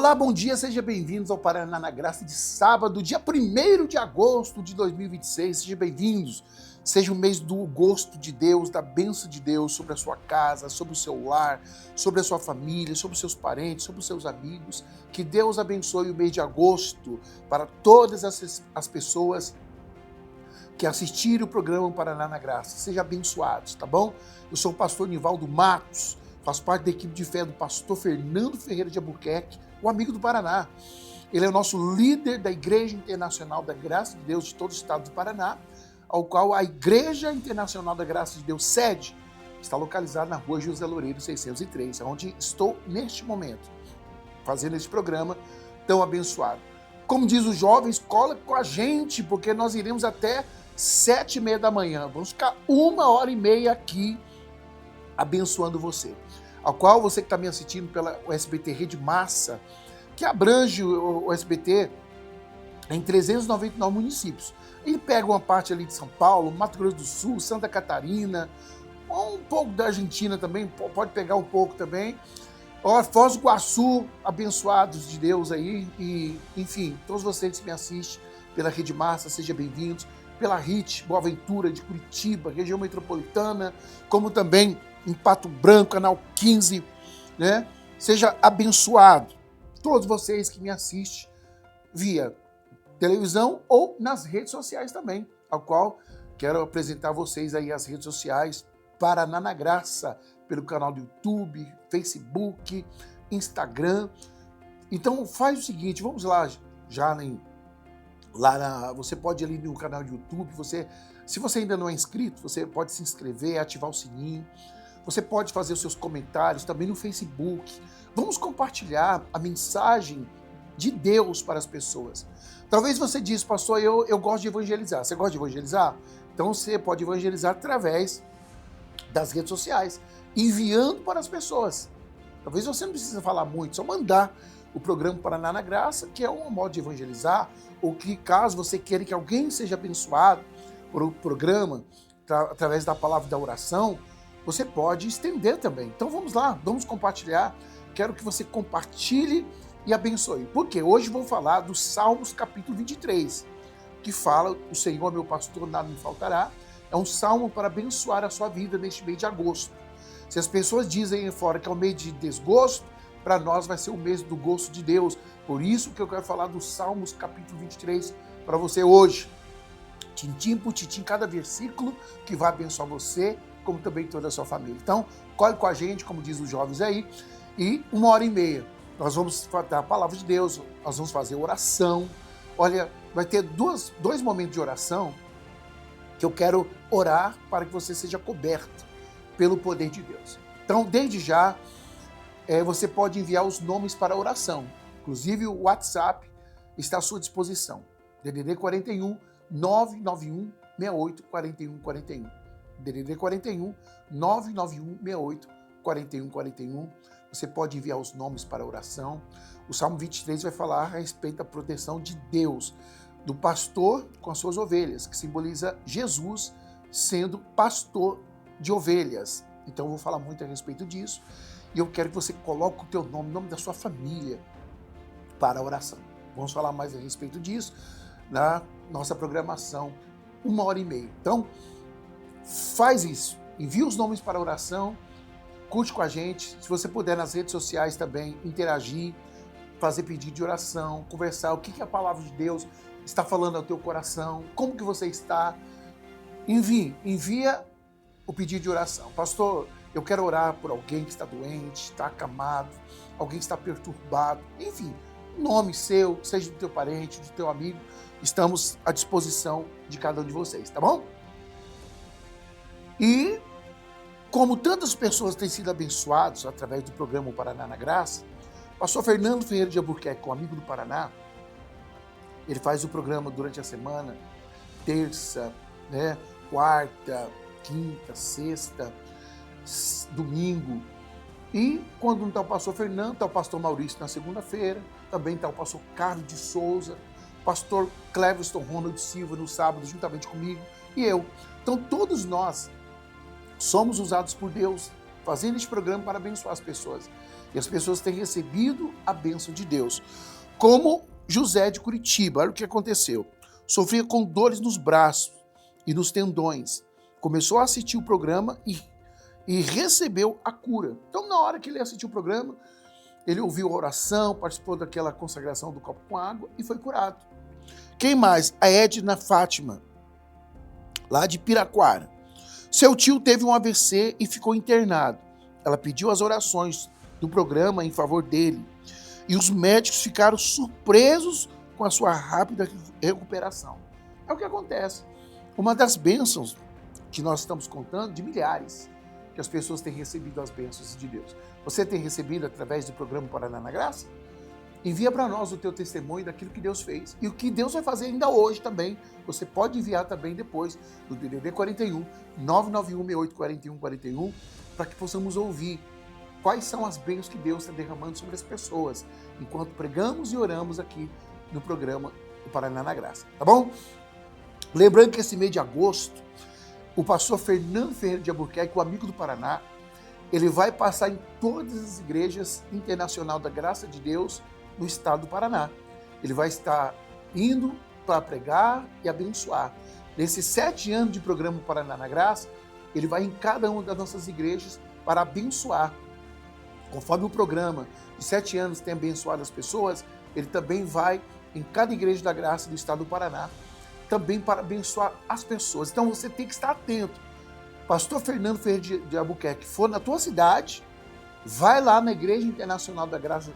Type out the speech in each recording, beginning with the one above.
Olá, bom dia, sejam bem-vindos ao Paraná na Graça de sábado, dia 1º de agosto de 2026. Sejam bem-vindos. Seja o mês do gosto de Deus, da bênção de Deus sobre a sua casa, sobre o seu lar, sobre a sua família, sobre os seus parentes, sobre os seus amigos. Que Deus abençoe o mês de agosto para todas as pessoas que assistirem o programa Paraná na Graça. Sejam abençoados, tá bom? Eu sou o pastor Nivaldo Matos, faço parte da equipe de fé do pastor Fernando Ferreira de Albuquerque, o amigo do Paraná. Ele é o nosso líder da Igreja Internacional da Graça de Deus de todo o estado do Paraná, ao qual a Igreja Internacional da Graça de Deus sede está localizada na rua José Loureiro 603, onde estou neste momento, fazendo esse programa tão abençoado. Como diz os jovens, cola com a gente, porque nós iremos até 7h30 da manhã. Vamos ficar 1h30 aqui abençoando você. Ao qual você que está me assistindo pela SBT Rede Massa, que abrange o SBT em 399 municípios. Ele pega uma parte ali de São Paulo, Mato Grosso do Sul, Santa Catarina, um pouco da Argentina também, pode pegar um pouco também. Foz do Iguaçu, abençoados de Deus aí, e enfim, todos vocês que me assistem pela Rede Massa, sejam bem-vindos, pela RIT, Boa Ventura de Curitiba, região metropolitana, como também em Pato Branco, canal 15, né? Seja abençoado, todos vocês que me assistem via televisão ou nas redes sociais também, ao qual quero apresentar a vocês aí as redes sociais, Paraná na Graça, pelo canal do YouTube, Facebook, Instagram. Então faz o seguinte, vamos lá, você pode ir ali no canal do YouTube, se você ainda não é inscrito, você pode se inscrever, ativar o sininho, você pode fazer os seus comentários também no Facebook. Vamos compartilhar a mensagem de Deus para as pessoas. Talvez você diz, pastor, eu gosto de evangelizar. Você gosta de evangelizar? Então você pode evangelizar através das redes sociais, enviando para as pessoas. Talvez você não precise falar muito, só mandar o programa Paraná na Graça, que é um modo de evangelizar, ou que caso você queira que alguém seja abençoado por o programa, através da palavra da oração, você pode estender também. Então vamos lá, vamos compartilhar. Quero que você compartilhe e abençoe. Porque hoje vou falar do Salmos capítulo 23, que fala, o Senhor meu pastor, nada me faltará. É um salmo para abençoar a sua vida neste mês de agosto. Se as pessoas dizem aí fora que é um mês de desgosto, para nós vai ser o mês do gosto de Deus. Por isso que eu quero falar do Salmos capítulo 23 para você hoje. Tintim por tintim, cada versículo que vai abençoar você, como também toda a sua família. Então, colhe com a gente, como diz os jovens aí, e 1h30. Nós vamos dar a palavra de Deus, nós vamos fazer oração. Olha, vai ter dois momentos de oração que eu quero orar para que você seja coberto pelo poder de Deus. Então, desde já, você pode enviar os nomes para a oração. Inclusive, o WhatsApp está à sua disposição. DDD 41 991 68 41 41. DDD 41 991 68 41 41. Você pode enviar os nomes para a oração. O Salmo 23 vai falar a respeito da proteção de Deus, do pastor com as suas ovelhas, que simboliza Jesus sendo pastor de ovelhas. Então eu vou falar muito a respeito disso. E eu quero que você coloque o teu nome, o nome da sua família, para a oração. Vamos falar mais a respeito disso na nossa programação, 1h30. Então, faz isso. Envia os nomes para a oração, curte com a gente. Se você puder, nas redes sociais também, interagir, fazer pedido de oração, conversar, o que a palavra de Deus está falando ao teu coração, como que você está. Envia o pedido de oração. Pastor, eu quero orar por alguém que está doente, está acamado, alguém que está perturbado, enfim, nome seu, seja do teu parente, do teu amigo, estamos à disposição de cada um de vocês, tá bom? E como tantas pessoas têm sido abençoadas através do programa Paraná na Graça, o pastor Fernando Ferreira de Albuquerque, um amigo do Paraná, ele faz o programa durante a semana, terça, quarta, quinta, sexta, domingo. E quando não está o pastor Fernando, está o pastor Maurício na segunda-feira, também está o pastor Carlos de Souza, pastor Cleverson Ronald Silva no sábado, juntamente comigo, e eu. Então todos nós somos usados por Deus, fazendo este programa para abençoar as pessoas. E as pessoas têm recebido a bênção de Deus. Como José de Curitiba, olha o que aconteceu. Sofria com dores nos braços e nos tendões. Começou a assistir o programa e recebeu a cura. Então, na hora que ele assistiu o programa, ele ouviu a oração, participou daquela consagração do copo com água e foi curado. Quem mais? A Edna Fátima, lá de Piraquara. Seu tio teve um AVC e ficou internado. Ela pediu as orações do programa em favor dele. E os médicos ficaram surpresos com a sua rápida recuperação. É o que acontece. Uma das bênçãos que nós estamos contando, de milhares, que as pessoas têm recebido as bênçãos de Deus. Você tem recebido através do programa Paraná na Graça? Envia para nós o teu testemunho daquilo que Deus fez. E o que Deus vai fazer ainda hoje também. Você pode enviar também depois do DDD 41 991 68 41 41 para que possamos ouvir quais são as bênçãos que Deus está derramando sobre as pessoas enquanto pregamos e oramos aqui no programa do Paraná na Graça. Tá bom? Lembrando que esse mês de agosto, o pastor Fernando Ferreira de Albuquerque, o amigo do Paraná, ele vai passar em todas as igrejas internacional da Graça de Deus no estado do Paraná. Ele vai estar indo para pregar e abençoar. Nesses 7 anos de programa Paraná na Graça, ele vai em cada uma das nossas igrejas para abençoar. Conforme o programa de 7 anos tem abençoado as pessoas, ele também vai em cada igreja da Graça do estado do Paraná, também para abençoar as pessoas. Então você tem que estar atento. Pastor Fernando Ferreira de Albuquerque for na tua cidade, vai lá na Igreja Internacional da Graça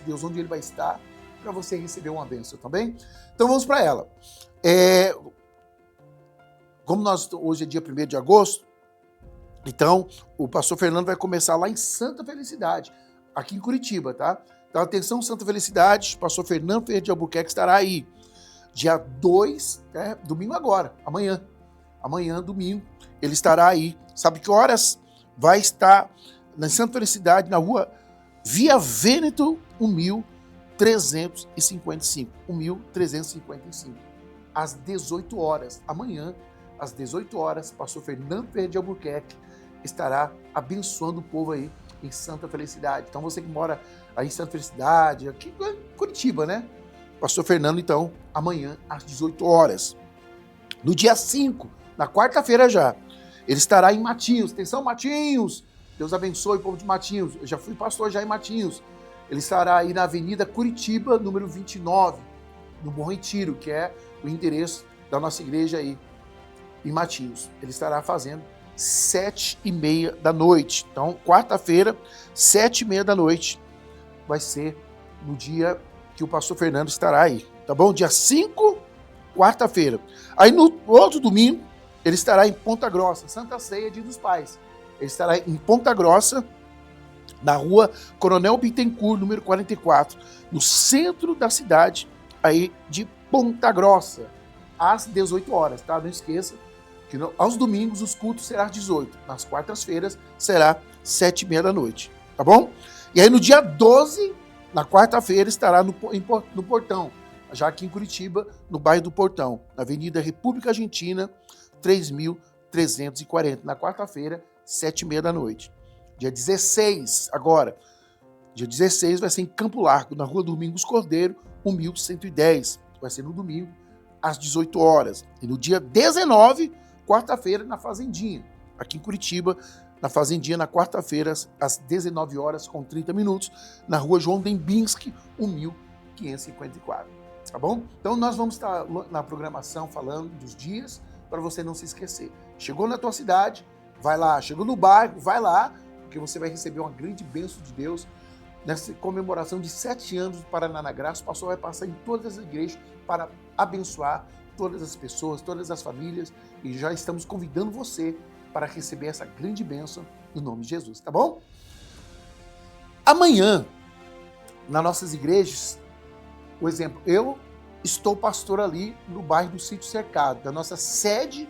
de Deus, onde ele vai estar, para você receber uma bênção, tá bem? Então vamos para ela. Como hoje é dia 1º de agosto, então o pastor Fernando vai começar lá em Santa Felicidade, aqui em Curitiba, tá? Então atenção, Santa Felicidade, pastor Fernando Ferreira de Albuquerque estará aí. Dia 2, domingo agora, amanhã, domingo, ele estará aí. Sabe que horas? Vai estar na Santa Felicidade, na rua Via Vêneto 1355, 1355, às 18 horas. Amanhã, às 18 horas, pastor Fernando Ferreira de Albuquerque estará abençoando o povo aí em Santa Felicidade. Então você que mora aí em Santa Felicidade, aqui em Curitiba, né? Pastor Fernando, então, amanhã, às 18 horas. No dia 5, na quarta-feira já, ele estará em Matinhos. Atenção, Matinhos! Deus abençoe o povo de Matinhos. Eu já fui pastor já em Matinhos. Ele estará aí na Avenida Curitiba, número 29, no Bom Retiro, que é o endereço da nossa igreja aí, em Matinhos. Ele estará fazendo 7h30 da noite. Então, quarta-feira, 7h30 da noite, vai ser no dia que o pastor Fernando estará aí, tá bom? Dia 5, quarta-feira. Aí no outro domingo, ele estará em Ponta Grossa, Santa Ceia, Dia dos Pais. Ele estará em Ponta Grossa, na rua Coronel Bittencourt, número 44, no centro da cidade, aí de Ponta Grossa, às 18 horas, tá? Não esqueça que aos domingos os cultos serão às 18, nas quartas-feiras será 7h30 da noite, tá bom? E aí no dia 12, na quarta-feira, estará no Portão, já aqui em Curitiba, no bairro do Portão, na Avenida República Argentina, 3340, na quarta-feira, 7h30 da noite. Dia 16, agora, dia 16 vai ser em Campo Largo, na rua Domingos Cordeiro, 1110. Vai ser no domingo, às 18 horas. E no dia 19, quarta-feira, na Fazendinha, aqui em Curitiba, na Fazendinha, na quarta-feira, às 19 horas com 30 minutos, na rua João Dembinski, 1554. Tá bom? Então nós vamos estar na programação falando dos dias, para você não se esquecer. Chegou na tua cidade, vai lá. Chegou no bairro, vai lá, porque você vai receber uma grande bênção de Deus. Nessa comemoração de 7 anos do Paraná na Graça, o pastor vai passar em todas as igrejas para abençoar todas as pessoas, todas as famílias, e já estamos convidando você para receber essa grande bênção no nome de Jesus, tá bom? Amanhã, nas nossas igrejas, por exemplo, eu estou pastor ali no bairro do Sítio Cercado, da nossa sede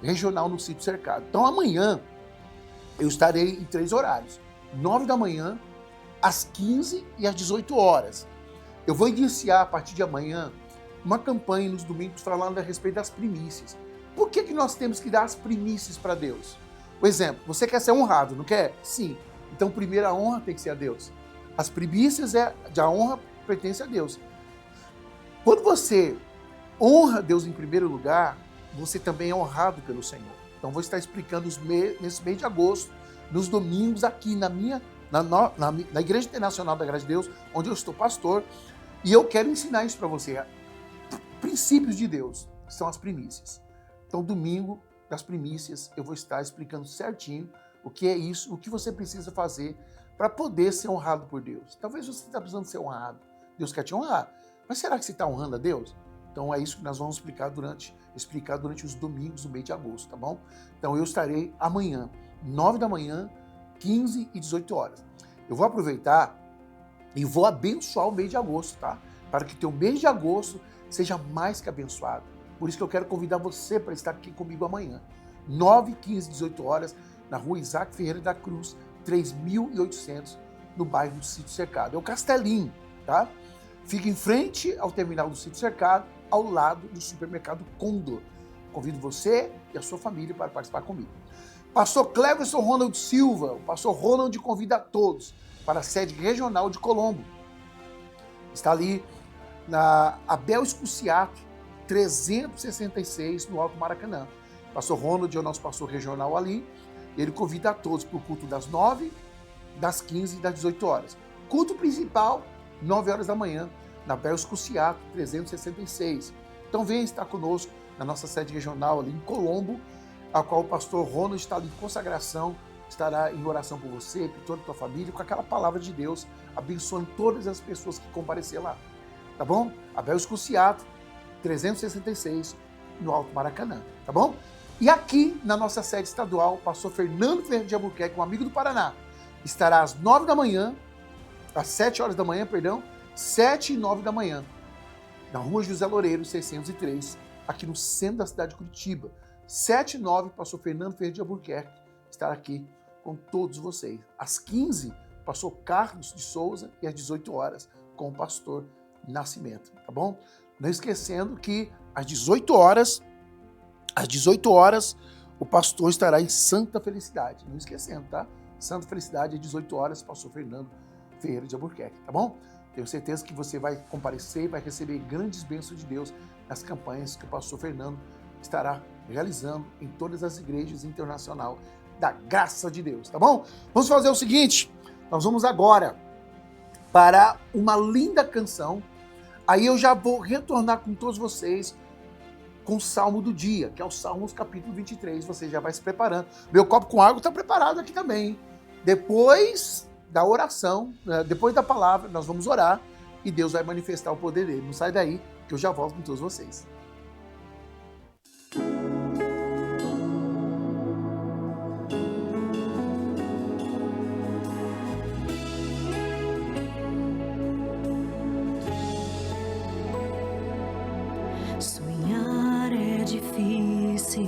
regional no Sítio Cercado. Então amanhã eu estarei em 3 horários, 9 da manhã, às 15 e às 18 horas. Eu vou iniciar a partir de amanhã uma campanha nos domingos falando a respeito das primícias. Por que nós temos que dar as primícias para Deus? Por exemplo, você quer ser honrado, não quer? Sim. Então, primeiro a honra tem que ser a Deus. As primícias a honra pertence a Deus. Quando você honra Deus em primeiro lugar, você também é honrado pelo Senhor. Então, vou estar explicando nesse mês de agosto, nos domingos, aqui na Igreja Internacional da Graça de Deus, onde eu estou pastor, e eu quero ensinar isso para você. Princípios de Deus, que são as primícias. Então, domingo das primícias, eu vou estar explicando certinho o que é isso, o que você precisa fazer para poder ser honrado por Deus. Talvez você está precisando ser honrado. Deus quer te honrar. Mas será que você está honrando a Deus? Então, é isso que nós vamos explicar durante os domingos do mês de agosto, tá bom? Então, eu estarei amanhã, 9 da manhã, 15 e 18 horas. Eu vou aproveitar e vou abençoar o mês de agosto, tá? Para que teu mês de agosto seja mais que abençoado. Por isso que eu quero convidar você para estar aqui comigo amanhã, 9, 15 e 18 horas, na rua Isaac Ferreira da Cruz, 3.800, no bairro do Sítio Cercado. É o Castelinho, tá? Fica em frente ao terminal do Sítio Cercado, ao lado do supermercado Condor. Convido você e a sua família para participar comigo. Pastor Cleverson Ronald Silva, o pastor Ronald convida a todos para a sede regional de Colombo. Está ali na Abel Escuciato, 366, no Alto Maracanã. O pastor Ronald é o nosso pastor regional ali. Ele convida a todos para o culto das 9, das 15 e das 18 horas. Culto principal, 9 horas da manhã, na Abel Escuciato, 366. Então venha estar conosco na nossa sede regional ali em Colombo, a qual o pastor Ronald está ali em consagração, estará em oração por você, por toda a tua família, com aquela palavra de Deus, abençoando todas as pessoas que comparecer lá. Tá bom? Abel Escuciato, 366, no Alto Maracanã. Tá bom? E aqui, na nossa sede estadual, o pastor Fernando Ferreira de Albuquerque, um amigo do Paraná, estará às 9 da manhã, às 7 horas da manhã, 7 e 9 da manhã, na rua José Loureiro, 603, aqui no centro da cidade de Curitiba. 7 e 9, pastor Fernando Ferreira de Albuquerque estará aqui com todos vocês. Às 15, pastor Carlos de Souza, e às 18 horas, com o pastor Nascimento, tá bom? Não esquecendo que às 18 horas, o pastor estará em Santa Felicidade. Não esquecendo, tá? Santa Felicidade, às 18 horas, pastor Fernando Ferreira de Albuquerque, tá bom? Tenho certeza que você vai comparecer e vai receber grandes bênçãos de Deus nas campanhas que o pastor Fernando estará realizando em todas as igrejas internacionais da graça de Deus, tá bom? Vamos fazer o seguinte, nós vamos agora para uma linda canção, aí eu já vou retornar com todos vocês com o Salmo do dia, que é o Salmos capítulo 23, você já vai se preparando. Meu copo com água está preparado aqui também, hein? Depois da oração, depois da palavra, nós vamos orar e Deus vai manifestar o poder dele. Não sai daí, que eu já volto com todos vocês. Sonhar é difícil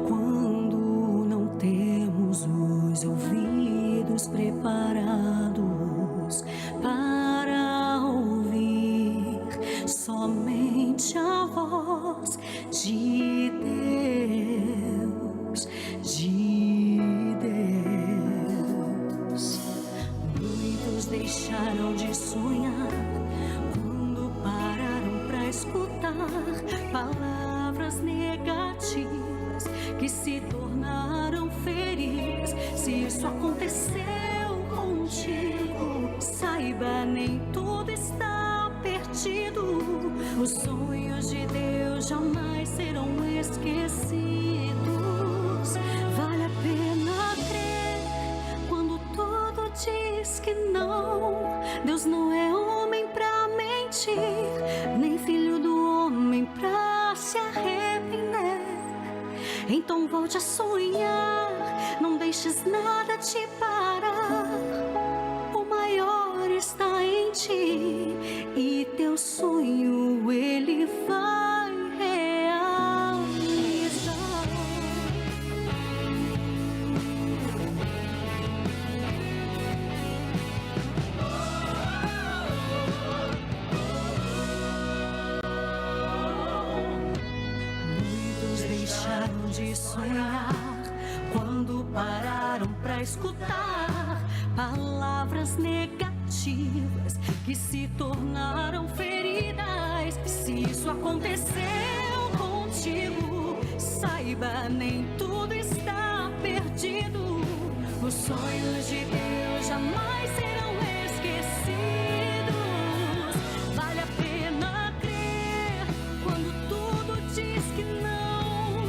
quando não temos os ouvidos preparados para ouvir somente a voz de Deus, de Deus. Muitos deixaram de sonhar quando pararam para escutar palavras negativas que se tornaram feridas. Se isso aconteceu contigo, saiba, nem tudo está perdido. Os sonhos de Deus jamais serão esquecidos. Vale a pena crer quando tudo diz que não. Deus não é homem pra mentir, nem filho do homem pra se arrepender. Então volte a sonhar, não deixes nada te parar. O maior está em ti e teu sonho ele vai realizar. Muitos deixaram de sonhar quando pararam para escutar palavras negativas que se tornaram feridas. Se isso aconteceu contigo, saiba, nem tudo está perdido. Os sonhos de Deus jamais serão esquecidos. Vale a pena crer quando tudo diz que não.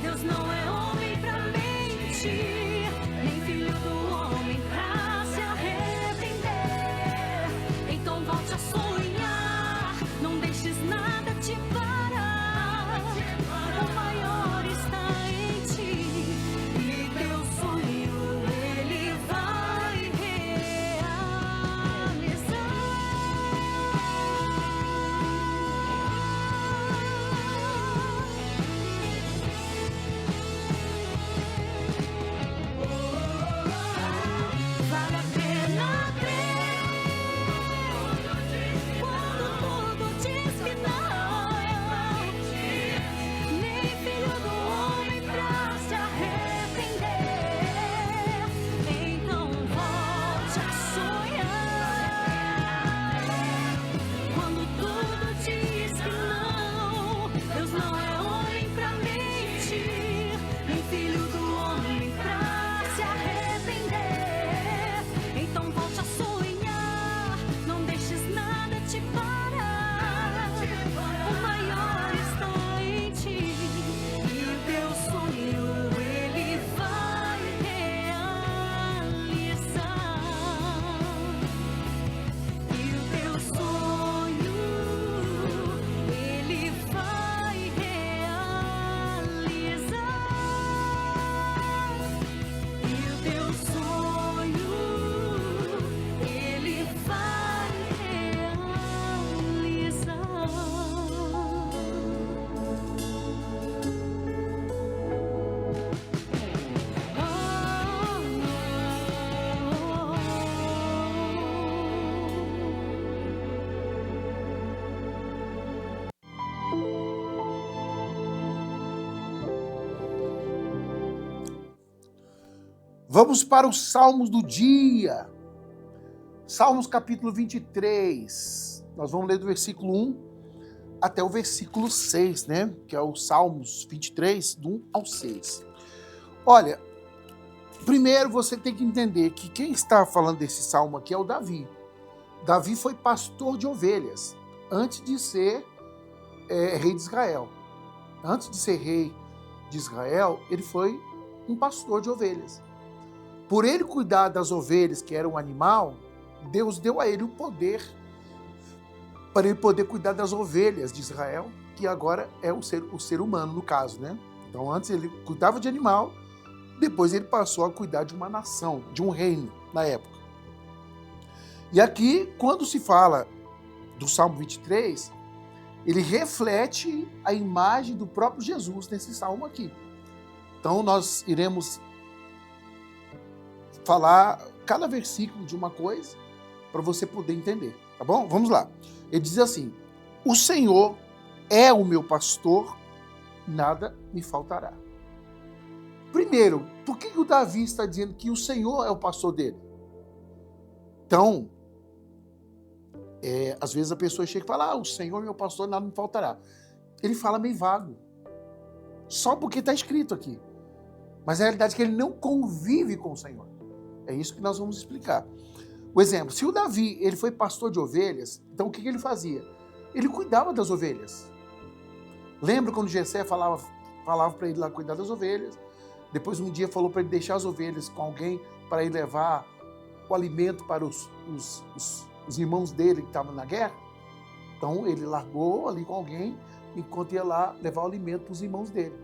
Deus não é homem pra mentir, nem filho do homem pra se arrepender. Então volte a sonhar, não deixes nada te parar. O maior está em ti, e teu sonho ele vai realizar. Vale a pena crer quando tudo diz que não. Nem filho do homem pra se arrepender. Então volte a sonhar. Quando tudo diz que não, Deus não é homem pra mentir, nem filho do homem pra se arrepender. Então volte a sonhar, não deixes nada te parar. O maior está em ti, e o teu sonho ele vai realizar. E o teu sonho ele vai realizar. E o teu sonho ele vai realizar. Vamos para os Salmos do dia. Salmos capítulo 23. Nós vamos ler do versículo 1 até o versículo 6, né? Que é o Salmos 23, do 1 ao 6. Olha, primeiro você tem que entender que quem está falando desse salmo aqui é o Davi. Davi foi pastor de ovelhas antes de ser rei de Israel. Antes de ser rei de Israel, ele foi um pastor de ovelhas. Por ele cuidar das ovelhas, que era um animal, Deus deu a ele o poder para ele poder cuidar das ovelhas de Israel, que agora é o ser humano, no caso, né? Então, antes ele cuidava de animal, depois ele passou a cuidar de uma nação, de um reino, na época. E aqui, quando se fala do Salmo 23, ele reflete a imagem do próprio Jesus nesse salmo aqui. Então, nós iremos falar cada versículo de uma coisa para você poder entender, tá bom? Vamos lá. Ele diz assim: o Senhor é o meu pastor, nada me faltará. Primeiro, por que o Davi está dizendo que o Senhor é o pastor dele? Então, às vezes a pessoa chega e fala: o Senhor é meu pastor, nada me faltará. Ele fala meio vago, só porque está escrito aqui. Mas a realidade é que ele não convive com o Senhor. É isso que nós vamos explicar. O exemplo, se o Davi ele foi pastor de ovelhas, então o que ele fazia? Ele cuidava das ovelhas. Lembra quando Jessé falava para ele lá cuidar das ovelhas? Depois um dia falou para ele deixar as ovelhas com alguém para ir levar o alimento para os irmãos dele que estavam na guerra. Então ele largou ali com alguém enquanto ia lá levar o alimento para os irmãos dele.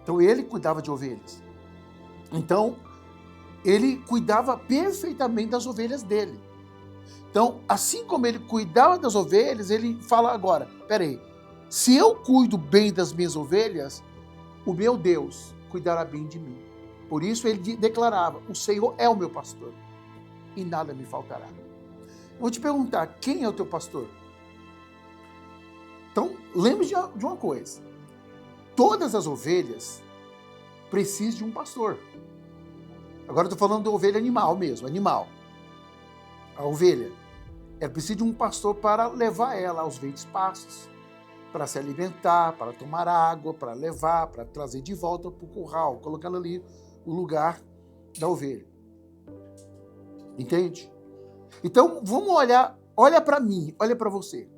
Então ele cuidava de ovelhas. Então ele cuidava perfeitamente das ovelhas dele. Então, assim como ele cuidava das ovelhas, ele fala agora, peraí, se eu cuido bem das minhas ovelhas, o meu Deus cuidará bem de mim. Por isso ele declarava, o Senhor é o meu pastor e nada me faltará. Eu vou te perguntar, quem é o teu pastor? Então, lembre de uma coisa, todas as ovelhas precisam de um pastor. Agora eu estou falando da ovelha animal mesmo, animal. A ovelha. Ela precisa de um pastor para levar ela aos verdes pastos, para se alimentar, para tomar água, para levar, para trazer de volta para o curral, colocando ali o lugar da ovelha. Entende? Então, vamos olhar, olha para mim, olha para você.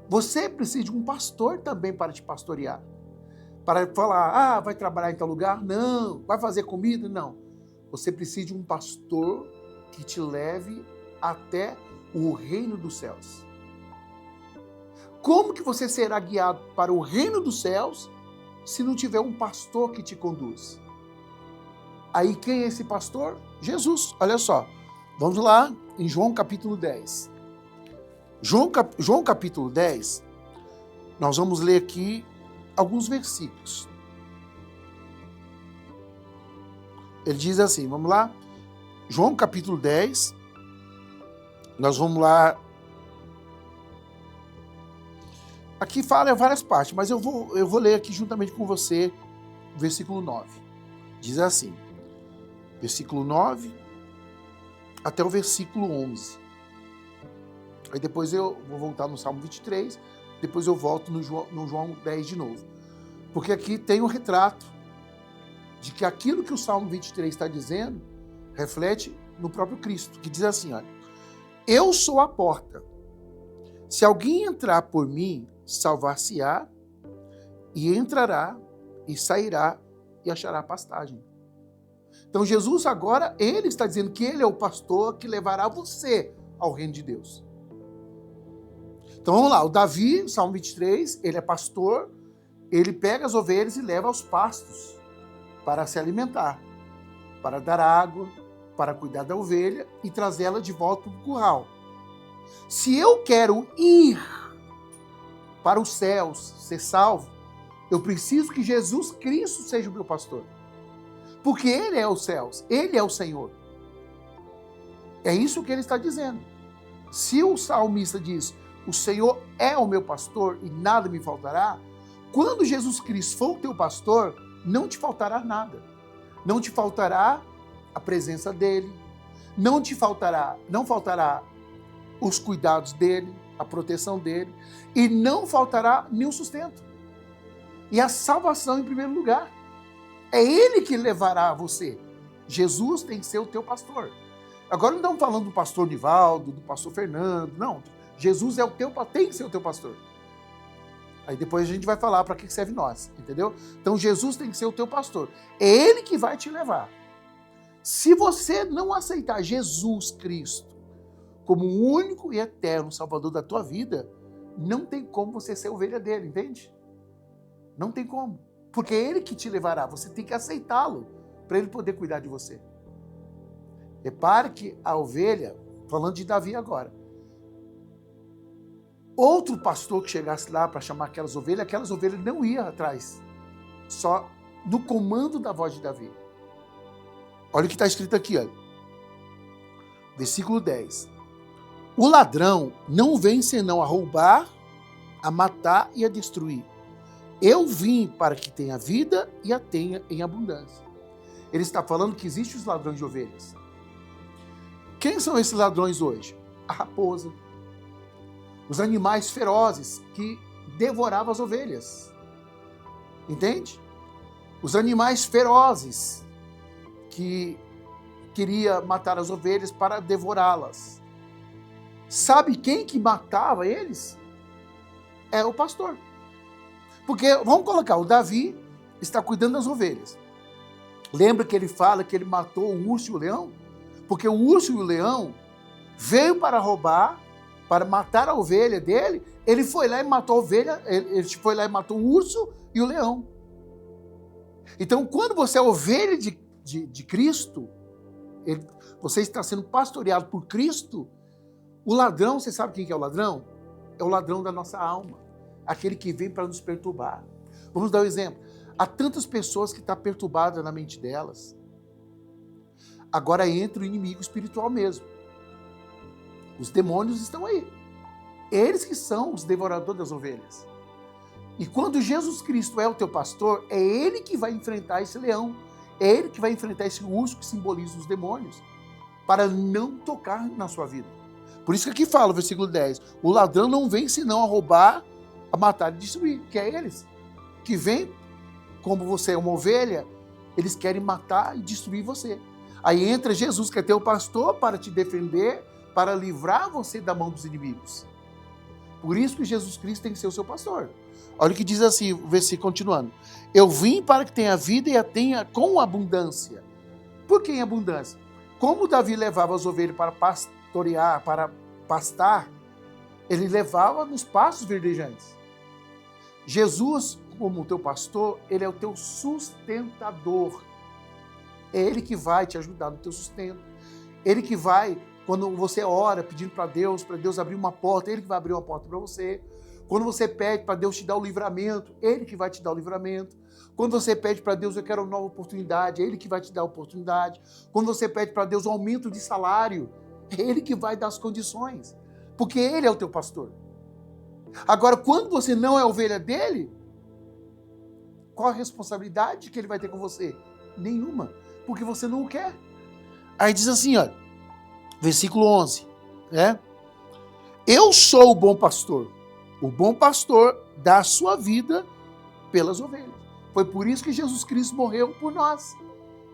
Você precisa de um pastor também para te pastorear. Para falar, vai trabalhar em tal lugar? Não. Vai fazer comida? Não. Você precisa de um pastor que te leve até o reino dos céus. Como que você será guiado para o reino dos céus se não tiver um pastor que te conduz? Aí quem é esse pastor? Jesus. Olha só. Vamos lá em João capítulo 10. João capítulo 10, nós vamos ler aqui alguns versículos. Ele diz assim, vamos lá? João capítulo 10, nós vamos lá. Aqui fala várias partes, mas eu vou ler aqui juntamente com você o versículo 9. Diz assim, versículo 9 até o versículo 11. Aí depois eu vou voltar no Salmo 23, depois eu volto no João 10 de novo. Porque aqui tem um retrato de que aquilo que o Salmo 23 está dizendo reflete no próprio Cristo, que diz assim, olha, eu sou a porta. Se alguém entrar por mim, salvar-se-á, e entrará, e sairá, e achará pastagem. Então Jesus agora, ele está dizendo que ele é o pastor que levará você ao reino de Deus. Então vamos lá, o Davi, Salmo 23, ele é pastor, ele pega as ovelhas e leva aos pastos para se alimentar, para dar água, para cuidar da ovelha e trazê-la de volta para o curral. Se eu quero ir para os céus, ser salvo, eu preciso que Jesus Cristo seja o meu pastor. Porque ele é os céus, ele é o Senhor. É isso que ele está dizendo. Se o salmista diz, o Senhor é o meu pastor e nada me faltará, quando Jesus Cristo for o teu pastor, não te faltará nada. Não te faltará a presença dele, não faltará os cuidados dele, a proteção dele, e não faltará nenhum sustento. E a salvação em primeiro lugar. É ele que levará você. Jesus tem que ser o teu pastor. Agora não estamos falando do pastor Nivaldo, do pastor Fernando, não. Jesus é tem que ser o teu pastor. Aí depois a gente vai falar para que serve nós, entendeu? Então Jesus tem que ser o teu pastor. É ele que vai te levar. Se você não aceitar Jesus Cristo como o único e eterno Salvador da tua vida, não tem como você ser ovelha dele, entende? Não tem como. Porque é ele que te levará. Você tem que aceitá-lo para ele poder cuidar de você. Repare que a ovelha, falando de Davi agora, outro pastor que chegasse lá para chamar aquelas ovelhas não iam atrás, só no comando da voz de Davi. Olha o que está escrito aqui, olha. Versículo 10. O ladrão não vem senão a roubar, a matar e a destruir. Eu vim para que tenha vida e a tenha em abundância. Ele está falando que existem os ladrões de ovelhas. Quem são esses ladrões hoje? A raposa. Os animais ferozes que devoravam as ovelhas. Entende? Os animais ferozes que queria matar as ovelhas para devorá-las. Sabe quem que matava eles? É o pastor. Porque, vamos colocar, o Davi está cuidando das ovelhas. Lembra que ele fala que ele matou o urso e o leão? Porque o urso e o leão veio para roubar, para matar a ovelha dele. Ele foi lá e matou a ovelha, ele foi lá e matou o urso e o leão. Então, quando você é ovelha de Cristo, você está sendo pastoreado por Cristo, o ladrão, você sabe quem que é o ladrão? É o ladrão da nossa alma. Aquele que vem para nos perturbar. Vamos dar um exemplo. Há tantas pessoas que estão perturbadas na mente delas. Agora entra o inimigo espiritual mesmo. Os demônios estão aí. Eles que são os devoradores das ovelhas. E quando Jesus Cristo é o teu pastor, é ele que vai enfrentar esse leão. É ele que vai enfrentar esse urso que simboliza os demônios para não tocar na sua vida. Por isso que aqui fala, o versículo 10, o ladrão não vem senão a roubar, a matar e destruir, que é eles. Que vem, como você é uma ovelha, eles querem matar e destruir você. Aí entra Jesus, que é teu pastor, para te defender, para livrar você da mão dos inimigos. Por isso que Jesus Cristo tem que ser o seu pastor. Olha o que diz assim, o versículo continuando. Eu vim para que tenha vida e a tenha com abundância. Por que em abundância? Como Davi levava as ovelhas para pastorear, para pastar, ele levava nos pastos verdejantes. Jesus, como teu pastor, ele é o teu sustentador. É ele que vai te ajudar no teu sustento. Ele que vai, quando você ora pedindo para Deus abrir uma porta, ele que vai abrir uma porta para você. Quando você pede para Deus te dar o livramento, ele que vai te dar o livramento. Quando você pede para Deus, eu quero uma nova oportunidade, é ele que vai te dar a oportunidade. Quando você pede para Deus um aumento de salário, é ele que vai dar as condições. Porque ele é o teu pastor. Agora, quando você não é ovelha dele, qual a responsabilidade que ele vai ter com você? Nenhuma. Porque você não o quer. Aí diz assim, olha, versículo 11, né? Eu sou o bom pastor. O bom pastor dá a sua vida pelas ovelhas. Foi por isso que Jesus Cristo morreu por nós.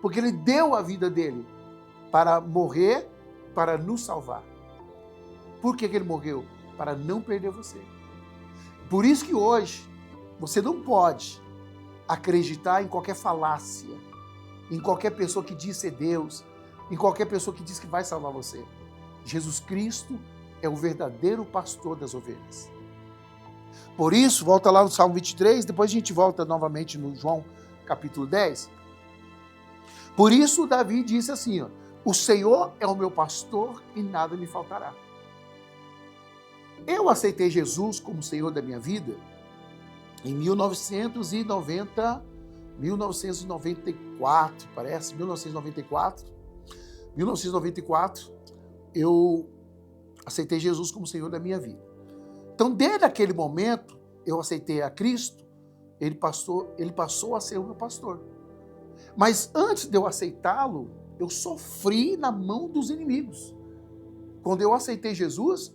Porque ele deu a vida dele para morrer, para nos salvar. Por que ele morreu? Para não perder você. Por isso que hoje você não pode acreditar em qualquer falácia, em qualquer pessoa que diz ser Deus, em qualquer pessoa que diz que vai salvar você. Jesus Cristo é o verdadeiro pastor das ovelhas. Por isso, volta lá no Salmo 23, depois a gente volta novamente no João capítulo 10. Por isso Davi disse assim, ó, o Senhor é o meu pastor e nada me faltará. Eu aceitei Jesus como Senhor da minha vida em 1994, parece, 1994, eu aceitei Jesus como Senhor da minha vida. Então, desde aquele momento, eu aceitei a Cristo, ele passou a ser o meu pastor. Mas antes de eu aceitá-lo, eu sofri na mão dos inimigos. Quando eu aceitei Jesus,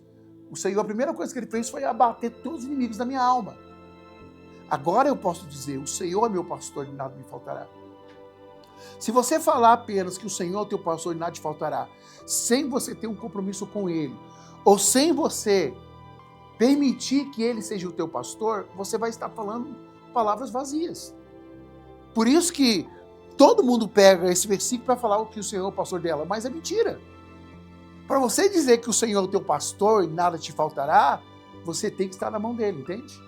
o Senhor, a primeira coisa que ele fez foi abater todos os inimigos da minha alma. Agora eu posso dizer, o Senhor é meu pastor e nada me faltará. Se você falar apenas que o Senhor é teu pastor e nada te faltará, sem você ter um compromisso com Ele, ou sem você permitir que Ele seja o teu pastor, você vai estar falando palavras vazias. Por isso que todo mundo pega esse versículo para falar que o Senhor é o pastor dela, mas é mentira. Para você dizer que o Senhor é o teu pastor e nada te faltará, você tem que estar na mão dele, entende?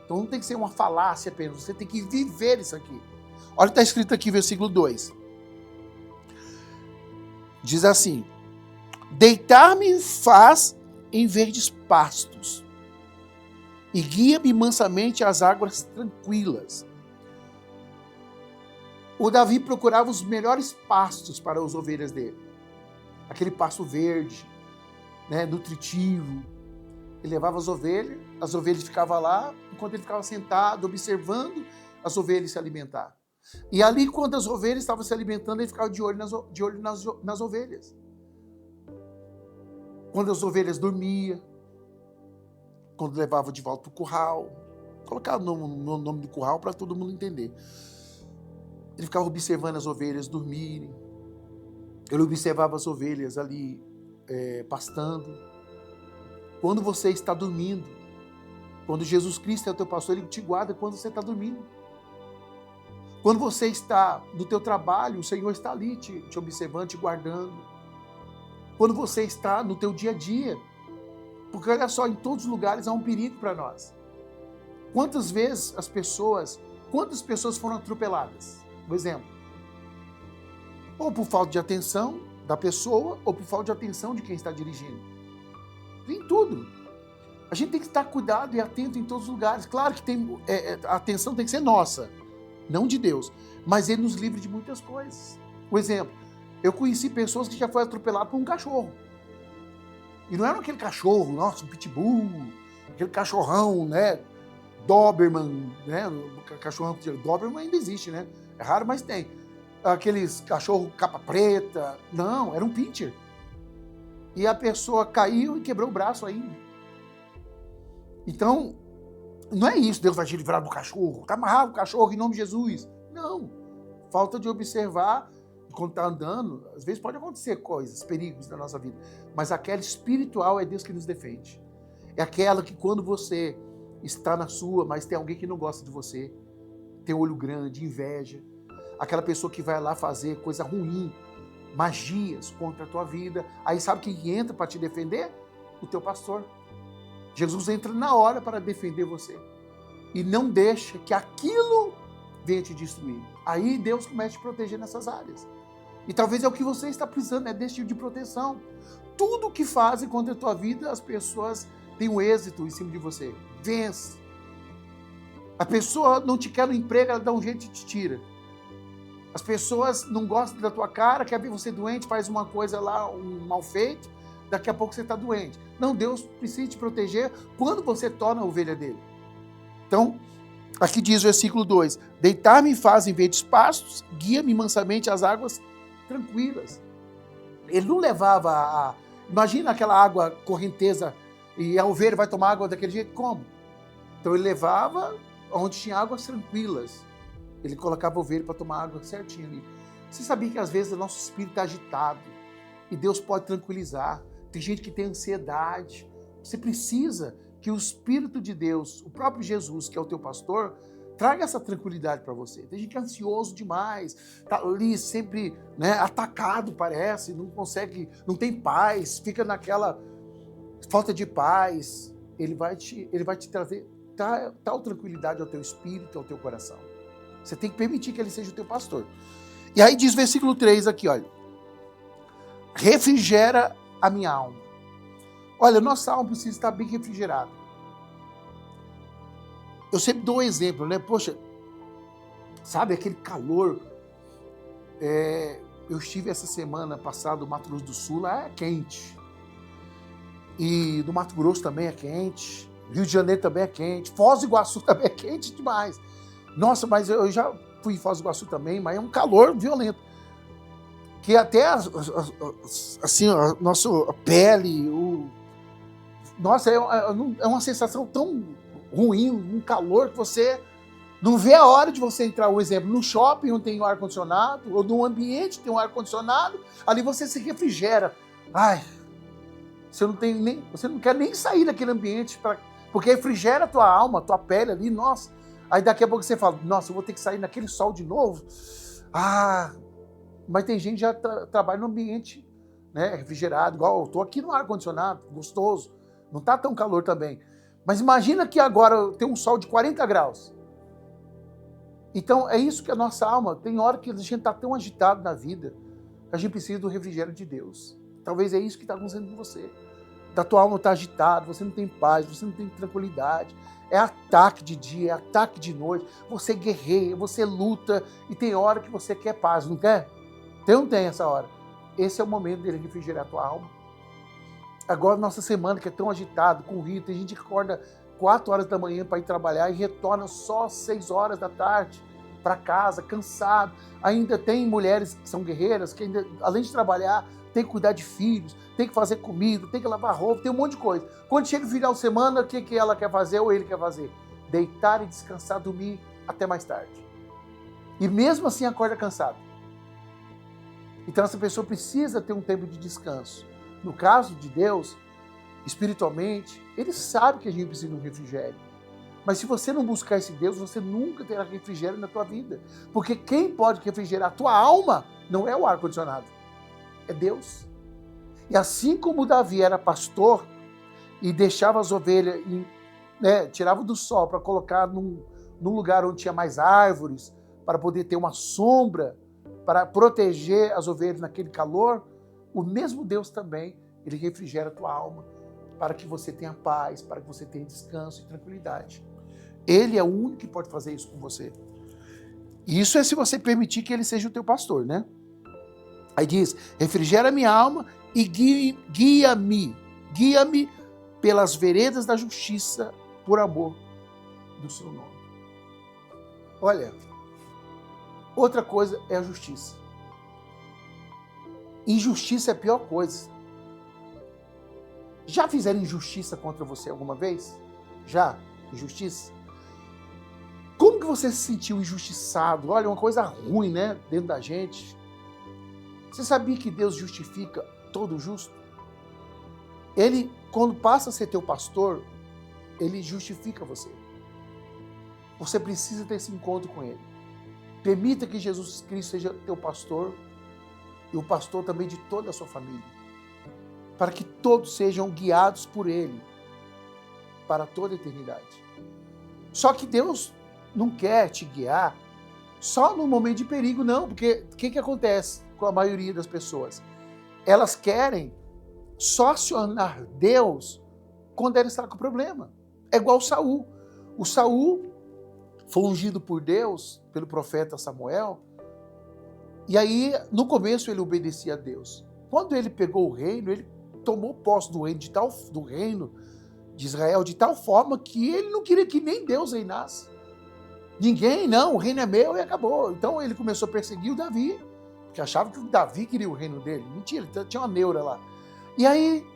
Então não tem que ser uma falácia apenas, você tem que viver isso aqui. Olha o que está escrito aqui, versículo 2. Diz assim, deitar-me faz em verdes pastos e guia-me mansamente às águas tranquilas. O Davi procurava os melhores pastos para as ovelhas dele. Aquele pasto verde, né, nutritivo. Ele levava as ovelhas ficavam lá, enquanto ele ficava sentado, observando as ovelhas se alimentar. E ali, quando as ovelhas estavam se alimentando, ele ficava de olho nas ovelhas. Quando as ovelhas dormiam, quando levava de volta para o curral, colocava o nome do curral para todo mundo entender. Ele ficava observando as ovelhas dormirem. Ele observava as ovelhas ali pastando. Quando você está dormindo, quando Jesus Cristo é o teu pastor, Ele te guarda quando você está dormindo. Quando você está no teu trabalho, o Senhor está ali te observando, te guardando. Quando você está no teu dia a dia, porque olha só, em todos os lugares há um perigo para nós. Quantas pessoas foram atropeladas? Por exemplo, ou por falta de atenção da pessoa, ou por falta de atenção de quem está dirigindo. Em tudo. A gente tem que estar cuidado e atento em todos os lugares. Claro que a atenção tem que ser nossa, não de Deus. Mas Ele nos livra de muitas coisas. Por exemplo, eu conheci pessoas que já foram atropeladas por um cachorro. E não era aquele cachorro, nossa, um pitbull, aquele cachorrão, né? Doberman, né? O cachorrão Doberman ainda existe, né? É raro, mas tem. aqueles cachorro capa preta. Não, era um pincher. E a pessoa caiu e quebrou o braço ainda. Então, não é isso, Deus vai te livrar do cachorro. Está amarrado o cachorro em nome de Jesus. Não. Falta de observar, quando está andando, às vezes pode acontecer coisas, perigos na nossa vida. Mas aquela espiritual é Deus que nos defende. É aquela que quando você está na sua, mas tem alguém que não gosta de você, tem olho grande, inveja, aquela pessoa que vai lá fazer coisa ruim, magias contra a tua vida, aí sabe quem entra para te defender? O teu pastor. Jesus entra na hora para defender você e não deixa que aquilo venha te destruir. Aí Deus começa a te proteger nessas áreas. E talvez é o que você está precisando, é desse tipo de proteção. Tudo que fazem contra a tua vida, as pessoas têm um êxito em cima de você. Vence. A pessoa não te quer no emprego, ela dá um jeito e te tira. As pessoas não gostam da tua cara, quer ver você doente, faz uma coisa lá, um mal feito, daqui a pouco você está doente. Não, Deus precisa te proteger quando você torna a ovelha dele. Então, aqui diz o versículo 2, deitar-me faz em verdes pastos, guia-me mansamente às águas tranquilas. Ele não levava a... Imagina aquela água correnteza e a ovelha vai tomar água daquele jeito, como? Então ele levava onde tinha águas tranquilas. Ele colocava a ovelha para tomar água certinho ali. Você sabia que às vezes o nosso espírito está agitado e Deus pode tranquilizar. Tem gente que tem ansiedade. Você precisa que o Espírito de Deus, o próprio Jesus, que é o teu pastor, traga essa tranquilidade para você. Tem gente que é ansioso demais, está ali sempre, né, atacado, parece, não consegue, não tem paz, fica naquela falta de paz. Ele vai te trazer tal tranquilidade ao teu espírito, ao teu coração. Você tem que permitir que ele seja o teu pastor. E aí diz versículo 3 aqui, olha. Refrigera a minha alma. Olha, nossa alma precisa estar bem refrigerada. Eu sempre dou um exemplo, né? Poxa, sabe aquele calor? Eu estive essa semana passada no Mato Grosso do Sul, lá é quente. E no Mato Grosso também é quente. Rio de Janeiro também é quente. Foz do Iguaçu também é quente demais. Nossa, mas eu já fui em Foz do Iguaçu também, mas é um calor violento. Que até assim, a nossa pele, nossa, é uma sensação tão ruim, um calor que você não vê a hora de você entrar, um exemplo, no shopping onde tem um ar-condicionado, ou num ambiente que tem um ar-condicionado, ali você se refrigera. Ai, você não quer nem sair daquele ambiente, porque refrigera a tua alma, a tua pele ali, nossa. Aí daqui a pouco você fala, nossa, eu vou ter que sair naquele sol de novo. Mas tem gente que já trabalha no ambiente, né, refrigerado, igual eu estou aqui no ar-condicionado, gostoso. Não está tão calor também. Mas imagina que agora tem um sol de 40 graus. Então é isso que a nossa alma, tem hora que a gente está tão agitado na vida, que a gente precisa do refrigério de Deus. Talvez é isso que está acontecendo com você. Da tua alma está agitada, você não tem paz, você não tem tranquilidade. É ataque de dia, é ataque de noite. Você guerreia, você luta e tem hora que você quer paz, não quer? Não tem essa hora. Esse é o momento dele refrigerar a tua alma. Agora, nossa semana que é tão agitada, corrida, tem gente que acorda 4 horas da manhã para ir trabalhar e retorna só 6 horas da tarde para casa, cansado. Ainda tem mulheres que são guerreiras, que ainda, além de trabalhar, tem que cuidar de filhos, tem que fazer comida, tem que lavar roupa, tem um monte de coisa. Quando chega o final de semana, o que ela quer fazer ou ele quer fazer? Deitar e descansar, dormir até mais tarde. E mesmo assim acorda cansado. Então essa pessoa precisa ter um tempo de descanso. No caso de Deus, espiritualmente, Ele sabe que a gente precisa de um refrigério. Mas se você não buscar esse Deus, você nunca terá refrigério na tua vida. Porque quem pode refrigerar a tua alma não é o ar-condicionado, é Deus. E assim como Davi era pastor e deixava as ovelhas, tirava do sol para colocar num lugar onde tinha mais árvores, para poder ter uma sombra, para proteger as ovelhas naquele calor, o mesmo Deus também, ele refrigera a tua alma, para que você tenha paz, para que você tenha descanso e tranquilidade. Ele é o único que pode fazer isso com você. E isso é se você permitir que ele seja o teu pastor, né? Aí diz, refrigera minha alma e guia-me pelas veredas da justiça, por amor do seu nome. Olha, Outra coisa é a justiça. Injustiça é a pior coisa. Já fizeram injustiça contra você alguma vez? Já? Injustiça? Como que você se sentiu injustiçado? Olha, uma coisa ruim, né? Dentro da gente. Você sabia que Deus justifica todo justo? Ele, quando passa a ser teu pastor, ele justifica você. Você precisa ter esse encontro com ele. Permita que Jesus Cristo seja teu pastor e o pastor também de toda a sua família, para que todos sejam guiados por ele para toda a eternidade. Só que Deus não quer te guiar só no momento de perigo, não, porque o que acontece com a maioria das pessoas? Elas querem só acionar Deus quando ela está com problema. É igual Saul. O Saul foi ungido por Deus, pelo profeta Samuel, e aí no começo ele obedecia a Deus. Quando ele pegou o reino, ele tomou posse do reino de Israel de tal forma que ele não queria que nem Deus reinasse. Ninguém, não, o reino é meu e acabou. Então ele começou a perseguir o Davi, porque achava que o Davi queria o reino dele. Mentira, ele tinha uma neura lá. E aí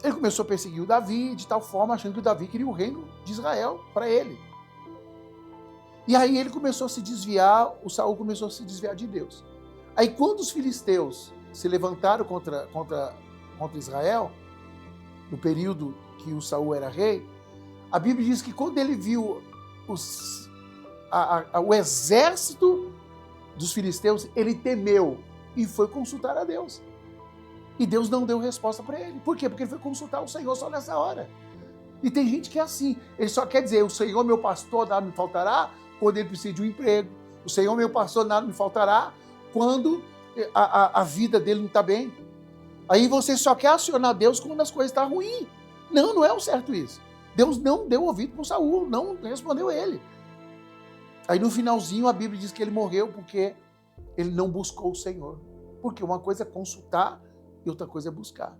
ele começou a perseguir o Davi de tal forma, achando que o Davi queria o reino de Israel para ele. E aí ele começou a se desviar, o Saul começou a se desviar de Deus. Aí quando os filisteus se levantaram contra Israel, no período que o Saul era rei, a Bíblia diz que quando ele viu o exército dos filisteus, ele temeu e foi consultar a Deus. E Deus não deu resposta para ele. Por quê? Porque ele foi consultar o Senhor só nessa hora. E tem gente que é assim, ele só quer dizer, o Senhor meu pastor, nada me faltará, quando ele precisa de um emprego. O Senhor meu pastor, nada me faltará, quando a vida dele não está bem. Aí você só quer acionar Deus quando as coisas estão ruins. Não, não é o certo isso. Deus não deu ouvido para o Saul, não respondeu ele. Aí no finalzinho a Bíblia diz que ele morreu porque ele não buscou o Senhor. Porque uma coisa é consultar e outra coisa é buscar.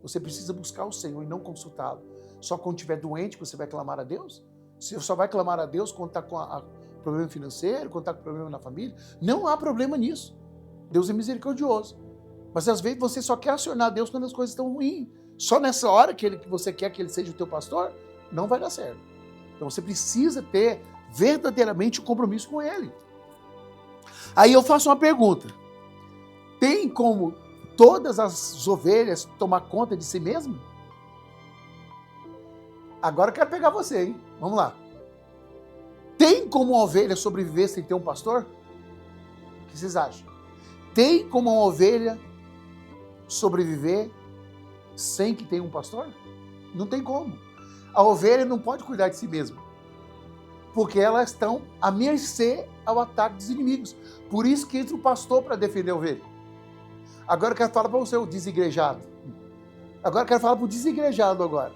Você precisa buscar o Senhor e não consultá-lo. Só quando estiver doente que você vai clamar a Deus? Você só vai clamar a Deus quando está com problema financeiro, quando está com problema na família? Não há problema nisso. Deus é misericordioso. Mas às vezes você só quer acionar Deus quando as coisas estão ruins. Só nessa hora que você quer que ele seja o teu pastor, não vai dar certo. Então você precisa ter verdadeiramente um compromisso com ele. Aí eu faço uma pergunta. Tem como todas as ovelhas tomar conta de si mesmas? Agora eu quero pegar você, hein? Vamos lá. Tem como uma ovelha sobreviver sem ter um pastor? O que vocês acham? Tem como uma ovelha sobreviver sem que tenha um pastor? Não tem como. A ovelha não pode cuidar de si mesma, porque elas estão à mercê ao ataque dos inimigos. Por isso que entra o pastor para defender a ovelha. Agora eu quero falar para você, o desigrejado. Agora eu quero falar para o desigrejado agora.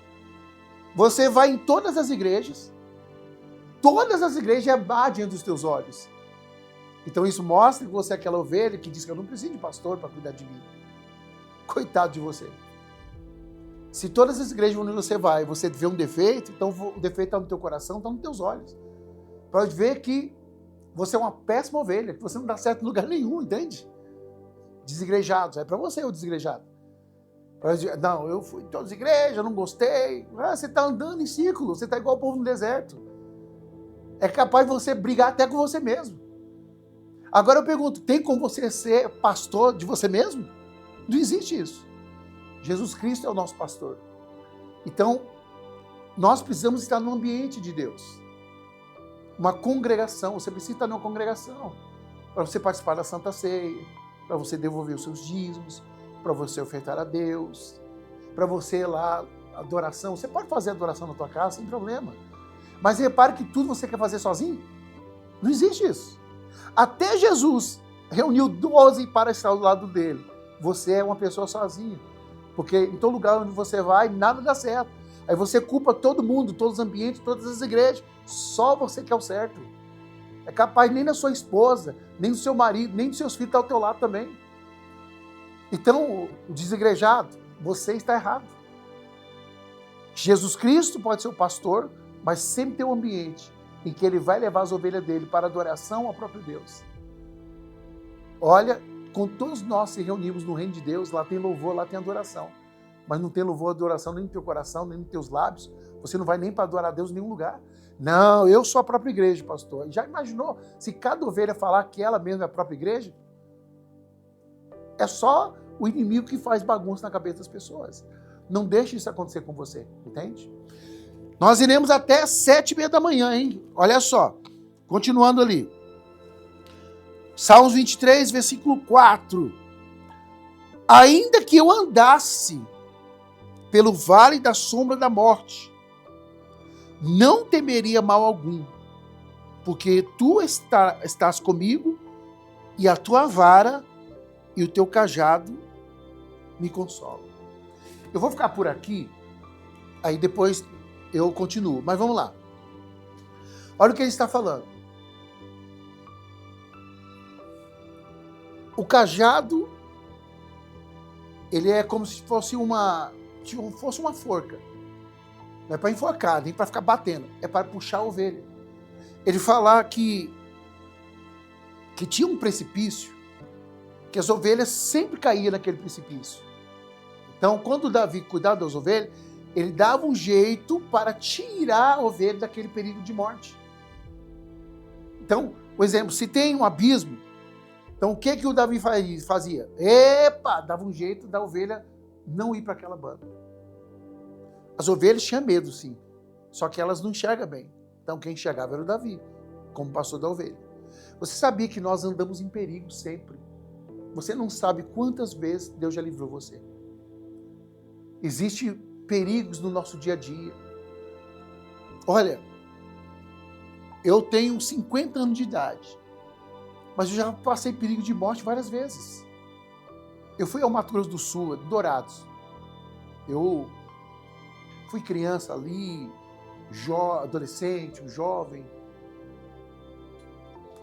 Você vai em todas as igrejas é má diante dos teus olhos. Então isso mostra que você é aquela ovelha que diz que eu não preciso de pastor para cuidar de mim. Coitado de você. Se todas as igrejas onde você vai, você vê um defeito, então o defeito está no teu coração, está nos teus olhos. Pode ver que você é uma péssima ovelha, que você não dá certo em lugar nenhum, entende? Desigrejados, é para você o desigrejado. Não, eu fui em todas as igrejas, não gostei. Você está andando em círculo, você está igual o povo no deserto. É capaz de você brigar até com você mesmo. Agora eu pergunto, tem como você ser pastor de você mesmo? Não existe isso. Jesus Cristo é o nosso pastor. Então, nós precisamos estar no ambiente de Deus. Uma congregação, você precisa estar numa congregação para você participar da Santa Ceia, para você devolver os seus dízimos, para você ofertar a Deus, para você ir lá, adoração. Você pode fazer adoração na tua casa sem problema. Mas repare que tudo você quer fazer sozinho? Não existe isso. Até Jesus reuniu 12 para estar ao lado dele. Você é uma pessoa sozinha. Porque em todo lugar onde você vai, nada dá certo. Aí você culpa todo mundo, todos os ambientes, todas as igrejas. Só você que é o certo. É capaz nem da sua esposa, nem do seu marido, nem dos seus filhos estar ao teu lado também. Então, o desigrejado, você está errado. Jesus Cristo pode ser o pastor, mas sempre tem um ambiente em que ele vai levar as ovelhas dele para a adoração ao próprio Deus. Olha, com todos nós se reunimos no reino de Deus, lá tem louvor, lá tem adoração. Mas não tem louvor, adoração nem no teu coração, nem nos teus lábios. Você não vai nem para adorar a Deus em nenhum lugar. Não, eu sou a própria igreja, pastor. Já imaginou se cada ovelha falar que ela mesma é a própria igreja? É só o inimigo que faz bagunça na cabeça das pessoas. Não deixe isso acontecer com você, entende? Nós iremos até 7h30 da manhã, hein? Olha só, continuando ali. Salmos 23, versículo 4. Ainda que eu andasse pelo vale da sombra da morte, não temeria mal algum, porque tu estás comigo, e a tua vara e o teu cajado me consolam. Eu vou ficar por aqui, aí depois eu continuo, mas vamos lá. Olha o que ele está falando. O cajado, ele é como se fosse uma forca. Não é para enforcar, nem para ficar batendo, é para puxar a ovelha. Ele fala que tinha um precipício, que as ovelhas sempre caíam naquele precipício. Então, quando Davi cuidava das ovelhas, ele dava um jeito para tirar a ovelha daquele perigo de morte. Então, por exemplo, se tem um abismo, então o que o Davi fazia? Dava um jeito da ovelha não ir para aquela banda. As ovelhas tinham medo, sim, só que elas não enxergam bem. Então quem enxergava era o Davi, como pastor da ovelha. Você sabia que nós andamos em perigo sempre? Você não sabe quantas vezes Deus já livrou você. Existem perigos no nosso dia a dia. Olha, eu tenho 50 anos de idade, mas eu já passei perigo de morte várias vezes. Eu fui ao Mato Grosso do Sul, Dourados. Eu fui criança ali, adolescente, jovem,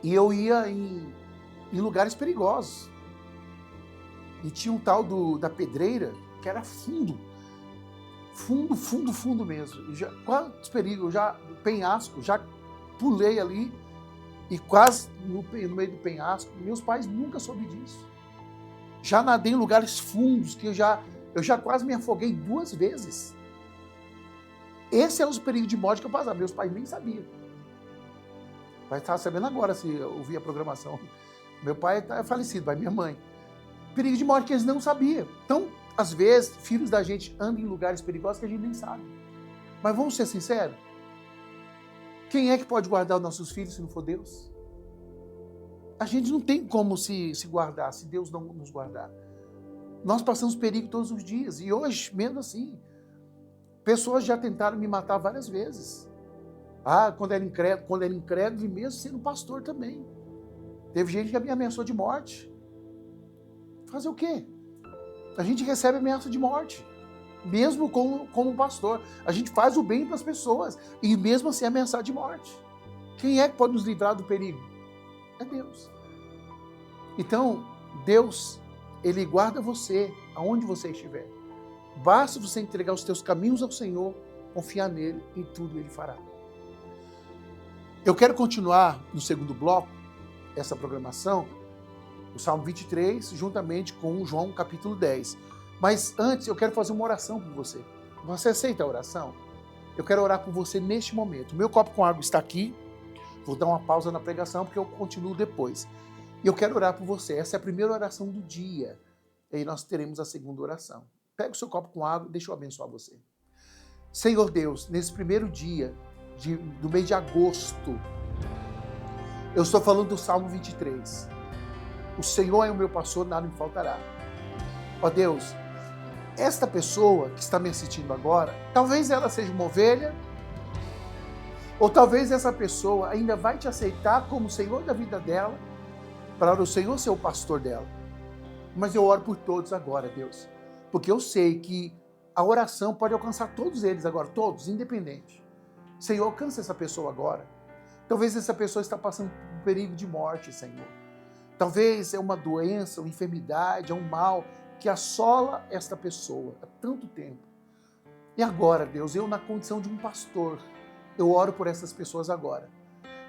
e eu ia em lugares perigosos. E tinha um tal da pedreira, que era fundo mesmo. Quantos perigos, penhasco, já pulei ali, e quase no meio do penhasco. Meus pais nunca soube disso. Já nadei em lugares fundos, que eu já quase me afoguei 2 vezes. Esse é os perigos de morte que eu passava. Meus pais nem sabiam. Vai estar sabendo agora, se eu ouvir a programação. Meu pai é falecido, mas minha mãe. Perigo de morte que eles não sabiam. Então, às vezes, filhos da gente andam em lugares perigosos que a gente nem sabe. Mas vamos ser sinceros? Quem é que pode guardar os nossos filhos se não for Deus? A gente não tem como se guardar, se Deus não nos guardar. Nós passamos perigo todos os dias. E hoje, mesmo assim, pessoas já tentaram me matar várias vezes. Quando era incrédulo, e mesmo sendo pastor também. Teve gente que me ameaçou de morte. Fazer o quê? A gente recebe ameaça de morte, mesmo como pastor. A gente faz o bem para as pessoas, e mesmo assim ameaçar de morte. Quem é que pode nos livrar do perigo? É Deus. Então, Deus, Ele guarda você, aonde você estiver. Basta você entregar os teus caminhos ao Senhor, confiar nele, e tudo Ele fará. Eu quero continuar no segundo bloco, essa programação, o Salmo 23, juntamente com o João capítulo 10. Mas antes, eu quero fazer uma oração por você. Você aceita a oração? Eu quero orar por você neste momento. O meu copo com água está aqui. Vou dar uma pausa na pregação, porque eu continuo depois. E eu quero orar por você. Essa é a primeira oração do dia. E aí nós teremos a segunda oração. Pega o seu copo com água e deixa eu abençoar você. Senhor Deus, nesse primeiro dia do mês de agosto, eu estou falando do Salmo 23. O Senhor é o meu pastor, nada me faltará. Ó Deus, esta pessoa que está me assistindo agora, talvez ela seja uma ovelha, ou talvez essa pessoa ainda vai te aceitar como Senhor da vida dela, para o Senhor ser o pastor dela. Mas eu oro por todos agora, Deus, porque eu sei que a oração pode alcançar todos eles agora, todos, independente. Senhor, alcança essa pessoa agora. Talvez essa pessoa está passando por um perigo de morte, Senhor. Talvez é uma doença, uma enfermidade, é um mal que assola esta pessoa há tanto tempo. E agora, Deus, eu na condição de um pastor, eu oro por essas pessoas agora.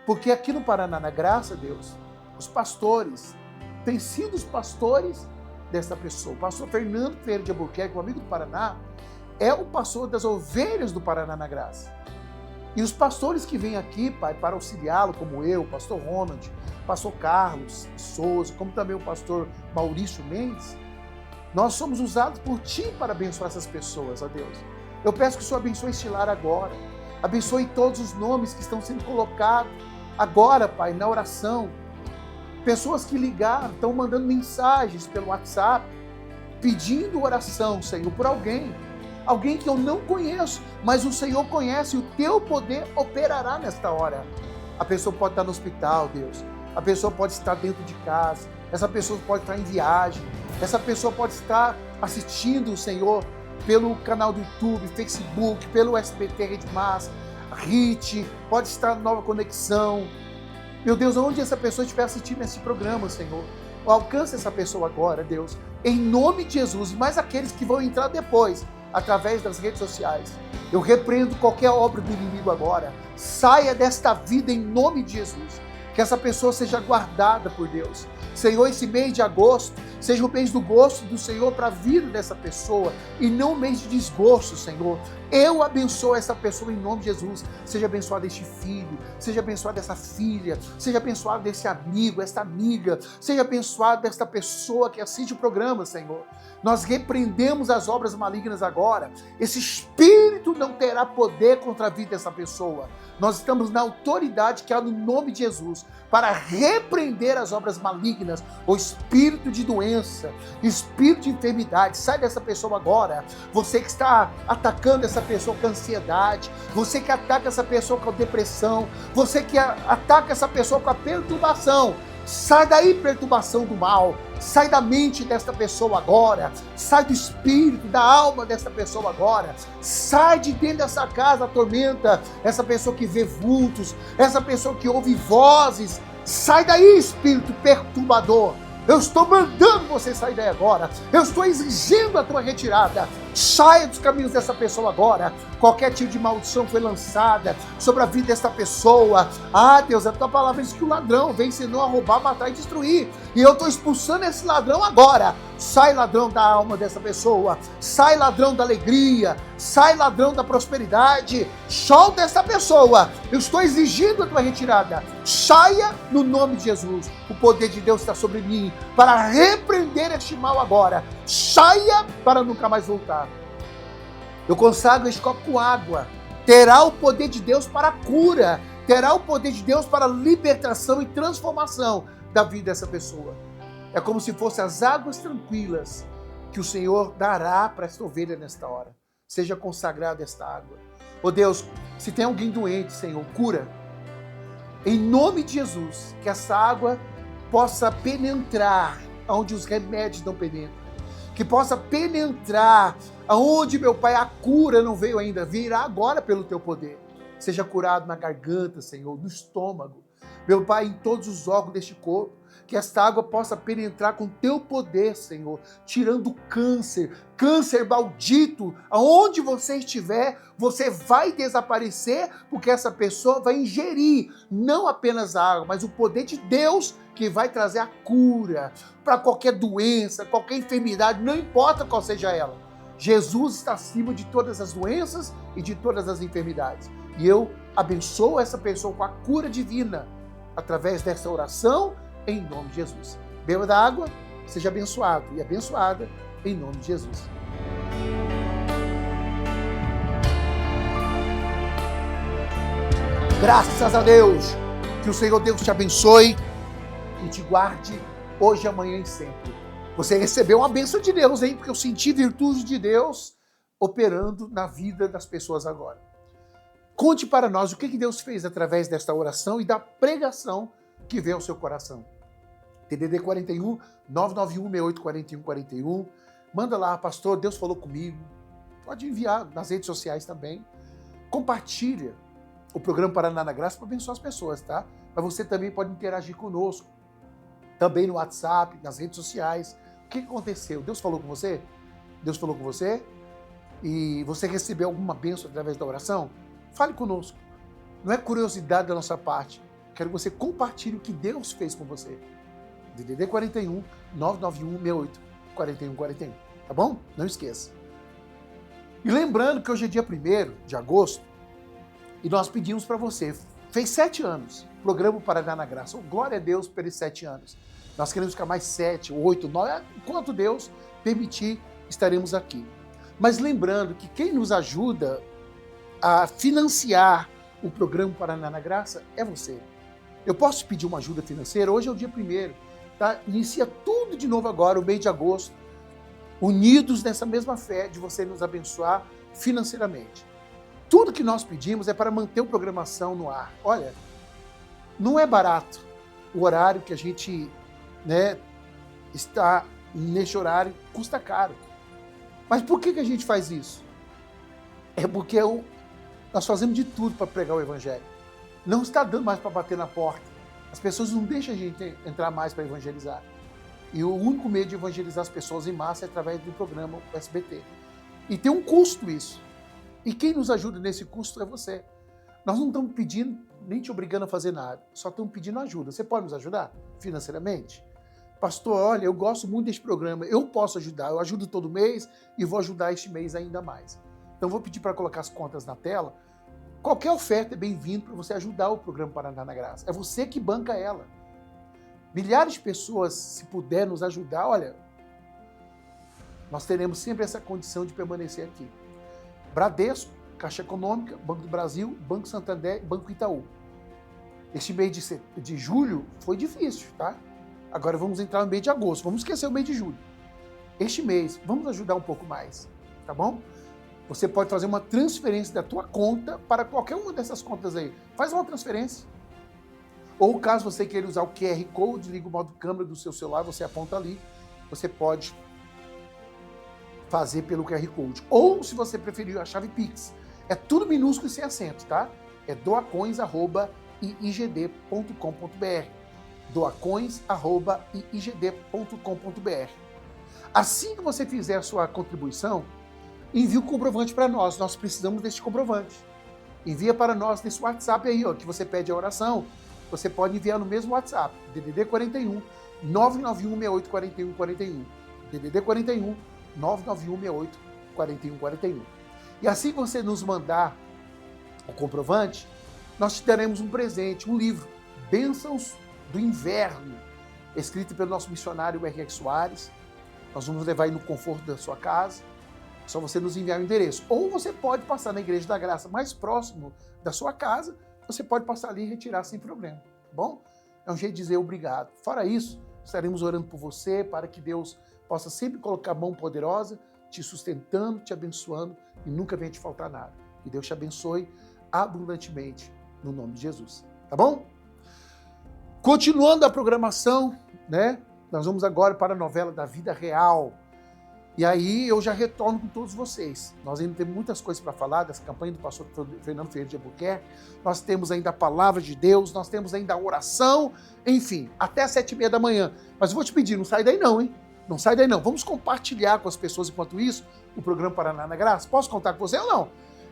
Porque aqui no Paraná, na graça, Deus, os pastores, tem sido os pastores dessa pessoa. O pastor Fernando Ferreira de Albuquerque, um amigo do Paraná, é o pastor das ovelhas do Paraná na Graça. E os pastores que vêm aqui, Pai, para auxiliá-lo, como eu, o pastor Ronald, o pastor Carlos Souza, como também o pastor Maurício Mendes, nós somos usados por Ti para abençoar essas pessoas, ó Deus. Eu peço que o Senhor abençoe este lar agora. Abençoe todos os nomes que estão sendo colocados agora, Pai, na oração. Pessoas que ligaram, estão mandando mensagens pelo WhatsApp, pedindo oração, Senhor, por alguém. Alguém que eu não conheço, mas o Senhor conhece, e o Teu poder operará nesta hora. A pessoa pode estar no hospital, Deus. A pessoa pode estar dentro de casa. Essa pessoa pode estar em viagem. Essa pessoa pode estar assistindo, Senhor, pelo canal do YouTube, Facebook, pelo SBT Rede Massa, RIT, pode estar na Nova Conexão. Meu Deus, onde essa pessoa estiver assistindo esse programa, Senhor, alcance essa pessoa agora, Deus, em nome de Jesus, e mais aqueles que vão entrar depois, através das redes sociais. Eu repreendo qualquer obra do inimigo agora. Saia desta vida em nome de Jesus. Que essa pessoa seja guardada por Deus. Senhor, esse mês de agosto seja o mês do gosto do Senhor para a vida dessa pessoa e não o mês de desgosto, Senhor. Eu abençoo essa pessoa em nome de Jesus. Seja abençoado este filho, seja abençoado essa filha, seja abençoado desse amigo, esta amiga, seja abençoado desta pessoa que assiste o programa, Senhor. Nós repreendemos as obras malignas agora. Esse espírito não terá poder contra a vida dessa pessoa. Nós estamos na autoridade que há no nome de Jesus para repreender as obras malignas, o espírito de doença, espírito de enfermidade. Sai dessa pessoa agora. Você que está atacando essa pessoa com ansiedade, você que ataca essa pessoa com a depressão, você que ataca essa pessoa com a perturbação. Sai daí, perturbação do mal. Sai da mente desta pessoa agora. Sai do espírito, da alma desta pessoa agora. Sai de dentro dessa casa, tormenta. Essa pessoa que vê vultos, essa pessoa que ouve vozes. Sai daí, espírito perturbador. Eu estou mandando você sair daí agora. Eu estou exigindo a tua retirada. Saia dos caminhos dessa pessoa agora. Qualquer tipo de maldição foi lançada sobre a vida desta pessoa. Ah, Deus, a tua palavra diz que o ladrão vem senão a roubar, matar e destruir. E eu estou expulsando esse ladrão agora. Sai, ladrão da alma dessa pessoa. Sai, ladrão da alegria. Sai, ladrão da prosperidade. Solta essa pessoa. Eu estou exigindo a tua retirada. Saia no nome de Jesus. O poder de Deus está sobre mim para repreender este mal agora. Saia para nunca mais voltar. Eu consagro este copo com água. Terá o poder de Deus para a cura. Terá o poder de Deus para a libertação e transformação da vida dessa pessoa. É como se fossem as águas tranquilas que o Senhor dará para esta ovelha nesta hora. Seja consagrada esta água. Oh Deus, se tem alguém doente, Senhor, cura. Em nome de Jesus, que essa água possa penetrar onde os remédios não penetram. Que possa penetrar aonde, meu Pai, a cura não veio ainda. Virá agora pelo teu poder. Seja curado na garganta, Senhor, no estômago. Meu Pai, em todos os órgãos deste corpo. Que esta água possa penetrar com teu poder, Senhor. Tirando câncer, câncer maldito. Aonde você estiver, você vai desaparecer, porque essa pessoa vai ingerir não apenas a água, mas o poder de Deus que vai trazer a cura para qualquer doença, qualquer enfermidade, não importa qual seja ela. Jesus está acima de todas as doenças e de todas as enfermidades. E eu abençoo essa pessoa com a cura divina através dessa oração em nome de Jesus. Beba da água, seja abençoado e abençoada em nome de Jesus. Graças a Deus. Que o Senhor Deus te abençoe e te guarde hoje, amanhã e sempre. Você recebeu uma bênção de Deus, hein? Porque eu senti virtude de Deus operando na vida das pessoas agora. Conte para nós o que Deus fez através desta oração e da pregação que veio ao seu coração. TDD 41 991 68 41 41. Manda lá, pastor, Deus falou comigo. Pode enviar nas redes sociais também. Compartilha o programa Paraná na Graça para abençoar as pessoas, tá? Mas você também pode interagir conosco. Também no WhatsApp, nas redes sociais. O que aconteceu? Deus falou com você? Deus falou com você? E você recebeu alguma bênção através da oração? Fale conosco. Não é curiosidade da nossa parte. Quero que você compartilhe o que Deus fez com você. DDD 41 991 68 41 41. Tá bom? Não esqueça. E lembrando que hoje é dia 1º de agosto e nós pedimos para você, fez 7 anos, programa Paraná na Graça. Oh, glória a Deus por esses 7 anos. Nós queremos ficar mais 7, 8, 9, enquanto Deus permitir, estaremos aqui. Mas lembrando que quem nos ajuda a financiar o programa Paraná na Graça é você. Eu posso te pedir uma ajuda financeira? Hoje é o dia 1º, tá? Inicia tudo de novo agora, o mês de agosto, unidos nessa mesma fé de você nos abençoar financeiramente. Tudo que nós pedimos é para manter a programação no ar. Olha, não é barato o horário que a gente, está neste horário, custa caro. Mas por que a gente faz isso? É porque nós fazemos de tudo para pregar o Evangelho. Não está dando mais para bater na porta. As pessoas não deixam a gente entrar mais para evangelizar. E o único meio de evangelizar as pessoas em massa é através do programa SBT. E tem um custo isso. E quem nos ajuda nesse custo é você. Nós não estamos pedindo, nem te obrigando a fazer nada. Só estamos pedindo ajuda. Você pode nos ajudar financeiramente? Pastor, olha, eu gosto muito deste programa. Eu posso ajudar. Eu ajudo todo mês e vou ajudar este mês ainda mais. Então vou pedir para colocar as contas na tela. Qualquer oferta é bem-vindo para você ajudar o programa Paraná na Graça. É você que banca ela. Milhares de pessoas, se puder nos ajudar, olha, nós teremos sempre essa condição de permanecer aqui. Bradesco, Caixa Econômica, Banco do Brasil, Banco Santander, Banco Itaú. Este mês de julho foi difícil, tá? Agora vamos entrar no mês de agosto, vamos esquecer o mês de julho. Este mês, vamos ajudar um pouco mais, tá bom? Você pode fazer uma transferência da tua conta para qualquer uma dessas contas aí. Faz uma transferência. Ou caso você queira usar o QR Code, liga o modo câmera do seu celular, você aponta ali, você pode fazer pelo QR Code. Ou, se você preferir, a chave Pix. É tudo minúsculo e sem acento, tá? É doacoins@iigd.com.br. doacoins@iigd.com.br. Assim que você fizer a sua contribuição, envie o comprovante para nós. Nós precisamos desse comprovante. Envia para nós nesse WhatsApp aí, ó, que você pede a oração. Você pode enviar no mesmo WhatsApp, DDD 41 991 68 41 41. DDD 41 991 68 41 41. E assim que você nos mandar o comprovante, nós te daremos um presente, um livro, Bênçãos do Inverno, escrito pelo nosso missionário R.X. Soares. Nós vamos levar aí no conforto da sua casa. É só você nos enviar o endereço. Ou você pode passar na Igreja da Graça mais próximo da sua casa. Você pode passar ali e retirar sem problema, tá bom? É um jeito de dizer obrigado. Fora isso, estaremos orando por você para que Deus possa sempre colocar a mão poderosa, te sustentando, te abençoando e nunca venha te faltar nada. Que Deus te abençoe abundantemente no nome de Jesus, tá bom? Continuando a programação, Nós vamos agora para a novela da vida real. E aí eu já retorno com todos vocês. Nós ainda temos muitas coisas para falar dessa campanha do pastor Fernando Ferreira de Albuquerque. Nós temos ainda a palavra de Deus, nós temos ainda a oração, enfim, até às 7h30 da manhã. Mas eu vou te pedir, não sai daí não, hein? Não sai daí não. Vamos compartilhar com as pessoas, enquanto isso, o programa Paraná na Graça. Posso contar com você ou não?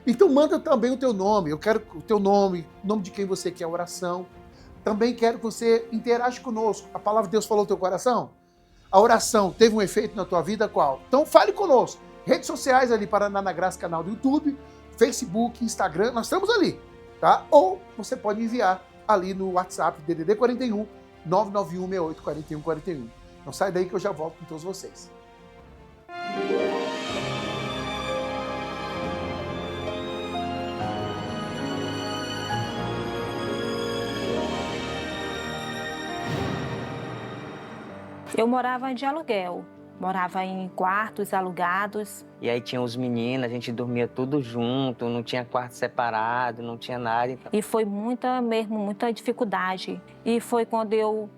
Então manda também o teu nome. Eu quero o teu nome, o nome de quem você quer a oração. Também quero que você interaja conosco. A palavra de Deus falou no teu coração? A oração teve um efeito na tua vida, qual? Então fale conosco. Redes sociais ali, Paraná na Graça, canal do YouTube, Facebook, Instagram, nós estamos ali, tá? Ou você pode enviar ali no WhatsApp, DDD 41 991 68 41 41. Não sai daí que eu já volto com todos vocês. Eu morava de aluguel, morava em quartos alugados. E aí tinha os meninos, a gente dormia tudo junto, não tinha quarto separado, não tinha nada. Então... E foi muita dificuldade. E foi quando eu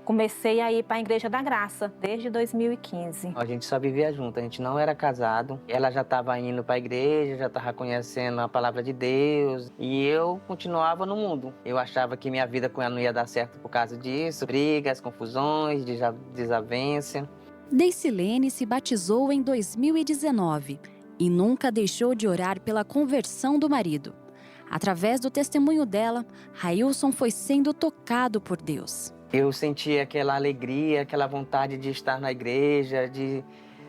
comecei a ir para a Igreja da Graça, desde 2015. A gente só vivia junto, a gente não era casado. Ela já estava indo para a igreja, já estava conhecendo a palavra de Deus. E eu continuava no mundo. Eu achava que minha vida com ela não ia dar certo por causa disso. Brigas, confusões, desavença. Deicilene se batizou em 2019 e nunca deixou de orar pela conversão do marido. Através do testemunho dela, Railson foi sendo tocado por Deus. Eu senti aquela alegria, aquela vontade de estar na igreja, de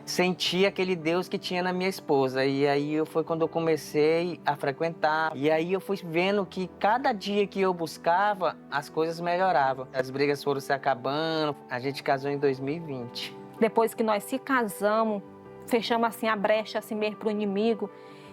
sentir aquele Deus que tinha na minha esposa. E aí foi quando eu comecei a frequentar. E aí eu fui vendo que cada dia que eu buscava, as coisas melhoravam. As brigas foram se acabando. A gente casou em 2020. Depois que nós se casamos, fechamos assim a brecha assim mesmo para o inimigo.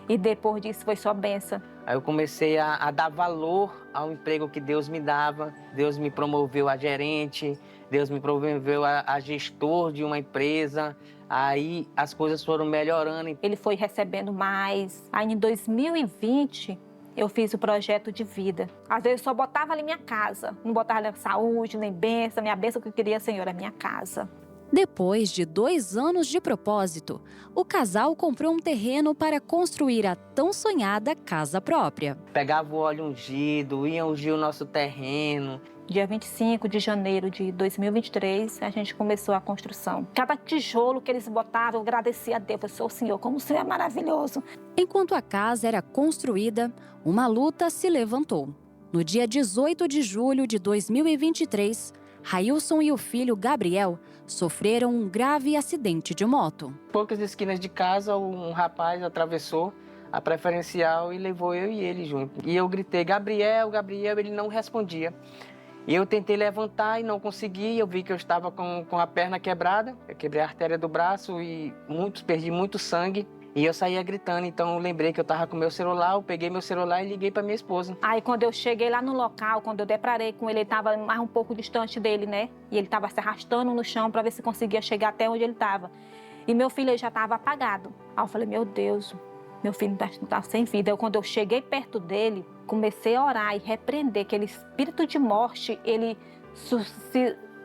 E depois disso foi só bênção. Aí eu comecei a dar valor ao emprego que Deus me dava. Deus me promoveu a gerente, Deus me promoveu a gestor de uma empresa. Aí as coisas foram melhorando. Ele foi recebendo mais. Aí em 2020, eu fiz o projeto de vida. Às vezes eu só botava ali minha casa. Não botava nem saúde, nem bênção. Minha bênção que eu queria, Senhor, é minha casa. Depois de 2 anos de propósito, o casal comprou um terreno para construir a tão sonhada casa própria. Pegava o óleo ungido, ia ungir o nosso terreno. Dia 25 de janeiro de 2023, a gente começou a construção. Cada tijolo que eles botavam, eu agradecia a Deus. Eu sou o Senhor, como o Senhor é maravilhoso. Enquanto a casa era construída, uma luta se levantou. No dia 18 de julho de 2023, Railson e o filho Gabriel sofreram um grave acidente de moto. Poucas esquinas de casa, um rapaz atravessou a preferencial e levou eu e ele junto. E eu gritei, Gabriel, Gabriel, ele não respondia. E eu tentei levantar e não consegui, eu vi que eu estava com a perna quebrada, eu quebrei a artéria do braço e perdi muito sangue. E eu saía gritando, então eu lembrei que eu estava com meu celular, eu peguei meu celular e liguei para minha esposa. Aí quando eu cheguei lá no local, quando eu deparei com ele, ele estava mais um pouco distante dele, né? E ele estava se arrastando no chão para ver se conseguia chegar até onde ele estava. E meu filho já estava apagado. Aí eu falei, meu Deus, meu filho está sem vida. Quando eu cheguei perto dele, comecei a orar e repreender aquele espírito de morte, ele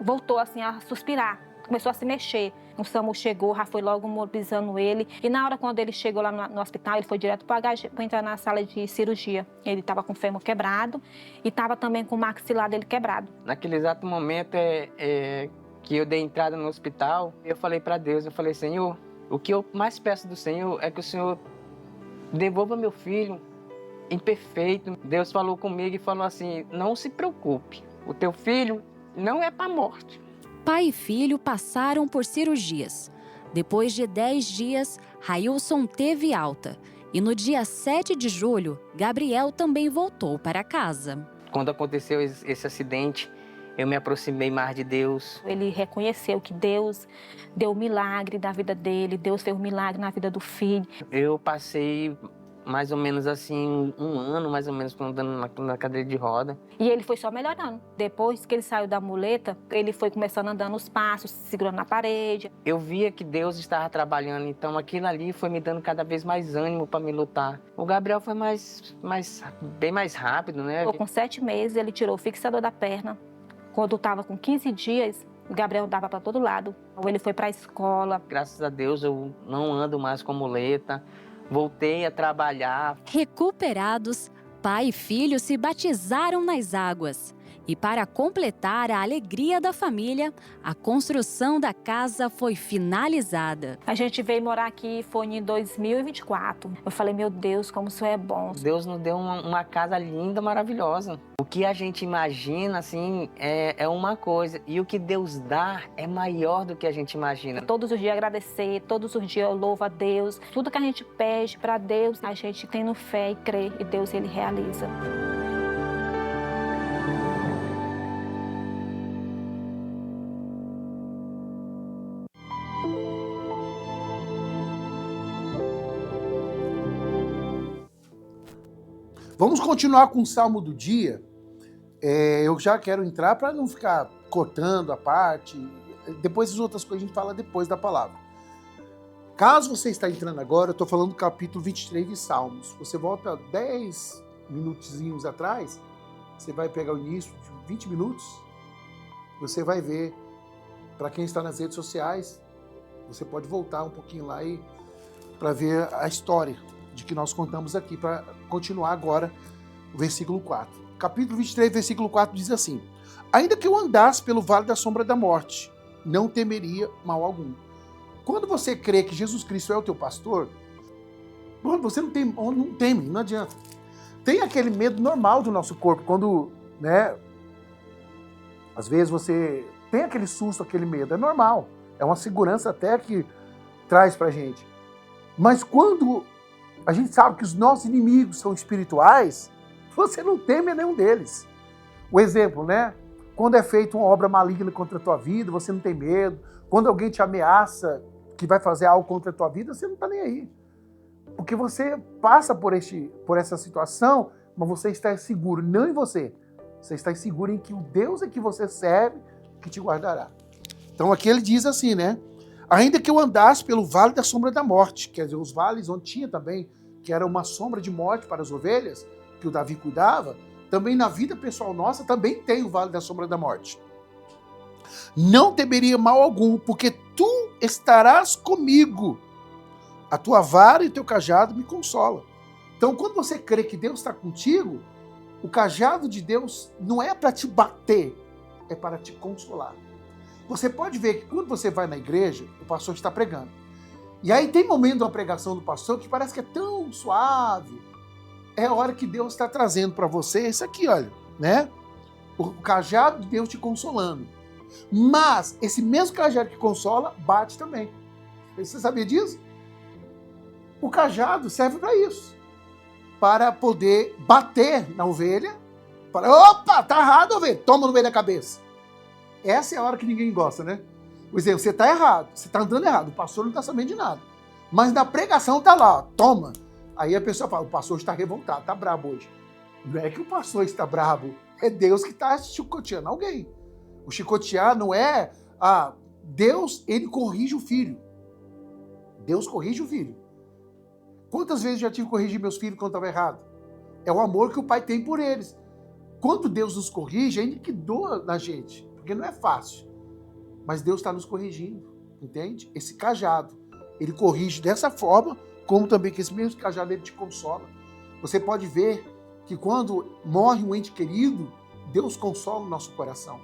voltou assim a suspirar, começou a se mexer. O SAMU chegou, já foi logo mobilizando ele. E na hora quando ele chegou lá no hospital, ele foi direto para entrar na sala de cirurgia. Ele estava com o fêmur quebrado e estava também com o maxilar dele quebrado. Naquele exato momento que eu dei entrada no hospital, eu falei para Deus, eu falei, Senhor, o que eu mais peço do Senhor é que o Senhor devolva meu filho imperfeito. Deus falou comigo e falou assim, não se preocupe, o teu filho não é para a morte. Pai e filho passaram por cirurgias. Depois de 10 dias, Railson teve alta. E no dia 7 de julho, Gabriel também voltou para casa. Quando aconteceu esse acidente, eu me aproximei mais de Deus. Ele reconheceu que Deus deu um milagre na vida dele, Deus fez um milagre na vida do filho. Eu passei mais ou menos assim, 1 ano, mais ou menos, andando na cadeira de roda. E ele foi só melhorando. Depois que ele saiu da muleta, ele foi começando andando os passos, segurando na parede. Eu via que Deus estava trabalhando, então aquilo ali foi me dando cada vez mais ânimo para me lutar. O Gabriel foi bem mais rápido, né? Com 7 meses, ele tirou o fixador da perna. Quando estava com 15 dias, o Gabriel dava para todo lado. Ele foi para a escola. Graças a Deus, eu não ando mais com muleta. Voltei a trabalhar. Recuperados, pai e filho se batizaram nas águas. E para completar a alegria da família, a construção da casa foi finalizada. A gente veio morar aqui, foi em 2024. Eu falei, meu Deus, como isso é bom. Deus nos deu uma casa linda, maravilhosa. O que a gente imagina, assim, é uma coisa. E o que Deus dá é maior do que a gente imagina. Todos os dias agradecer, todos os dias eu louvo a Deus. Tudo que a gente pede para Deus, a gente tem fé e crê. E Deus, Ele realiza. Vamos continuar com o Salmo do dia. Eu já quero entrar para não ficar cortando a parte. Depois as outras coisas a gente fala depois da palavra. Caso você está entrando agora, eu estou falando do capítulo 23 de Salmos. Você volta 10 minutinhos atrás, você vai pegar o início de 20 minutos, você vai ver, para quem está nas redes sociais, você pode voltar um pouquinho lá para ver a história de que nós contamos aqui, para continuar agora o versículo 4. Capítulo 23, versículo 4 diz assim: ainda que eu andasse pelo vale da sombra da morte, não temeria mal algum. Quando você crê que Jesus Cristo é o teu pastor, você não teme, não adianta. tem aquele medo normal do nosso corpo, quando, né, às vezes você tem aquele susto, aquele medo, é normal. É uma segurança até que traz pra gente. Mas quando a gente sabe que os nossos inimigos são espirituais, você não teme a nenhum deles. O exemplo, né? Quando é feita uma obra maligna contra a tua vida, você não tem medo. Quando alguém te ameaça que vai fazer algo contra a tua vida, você não está nem aí. Porque você passa por essa situação, mas você está seguro, não em você. Você está seguro em que o Deus é que você serve, que te guardará. Então aqui ele diz assim, né? Ainda que eu andasse pelo vale da sombra da morte, quer dizer, os vales onde tinha também, que era uma sombra de morte para as ovelhas, que o Davi cuidava, também na vida pessoal nossa, também tem o vale da sombra da morte. Não temeria mal algum, porque tu estarás comigo. A tua vara e o teu cajado me consolam. Então, quando você crê que Deus está contigo, o cajado de Deus não é para te bater, é para te consolar. Você pode ver que quando você vai na igreja, o pastor está pregando. E aí tem momento da pregação do pastor que parece que é tão suave. É a hora que Deus está trazendo para você isso aqui, olha, né? O cajado de Deus te consolando. Mas esse mesmo cajado que consola, bate também. Você sabia disso? O cajado serve para isso. Para poder bater na ovelha. Para, opa, tá errado, ovelha. Toma no meio da cabeça. Essa é a hora que ninguém gosta, né? Por exemplo, você está errado, você está andando errado, o pastor não está sabendo de nada. Mas na pregação está lá, ó, toma. Aí a pessoa fala, o pastor está revoltado, está brabo hoje. Não é que o pastor está brabo, é Deus que está chicoteando alguém. O chicotear não é... Deus, ele corrige o filho. Deus corrige o filho. Quantas vezes eu já tive que corrigir meus filhos quando estava errado? É o amor que o pai tem por eles. Quando Deus nos corrige, ainda que doa na gente, porque não é fácil. Mas Deus está nos corrigindo, entende? Esse cajado, ele corrige dessa forma, como também que esse mesmo cajado ele te consola. Você pode ver que quando morre um ente querido, Deus consola o nosso coração.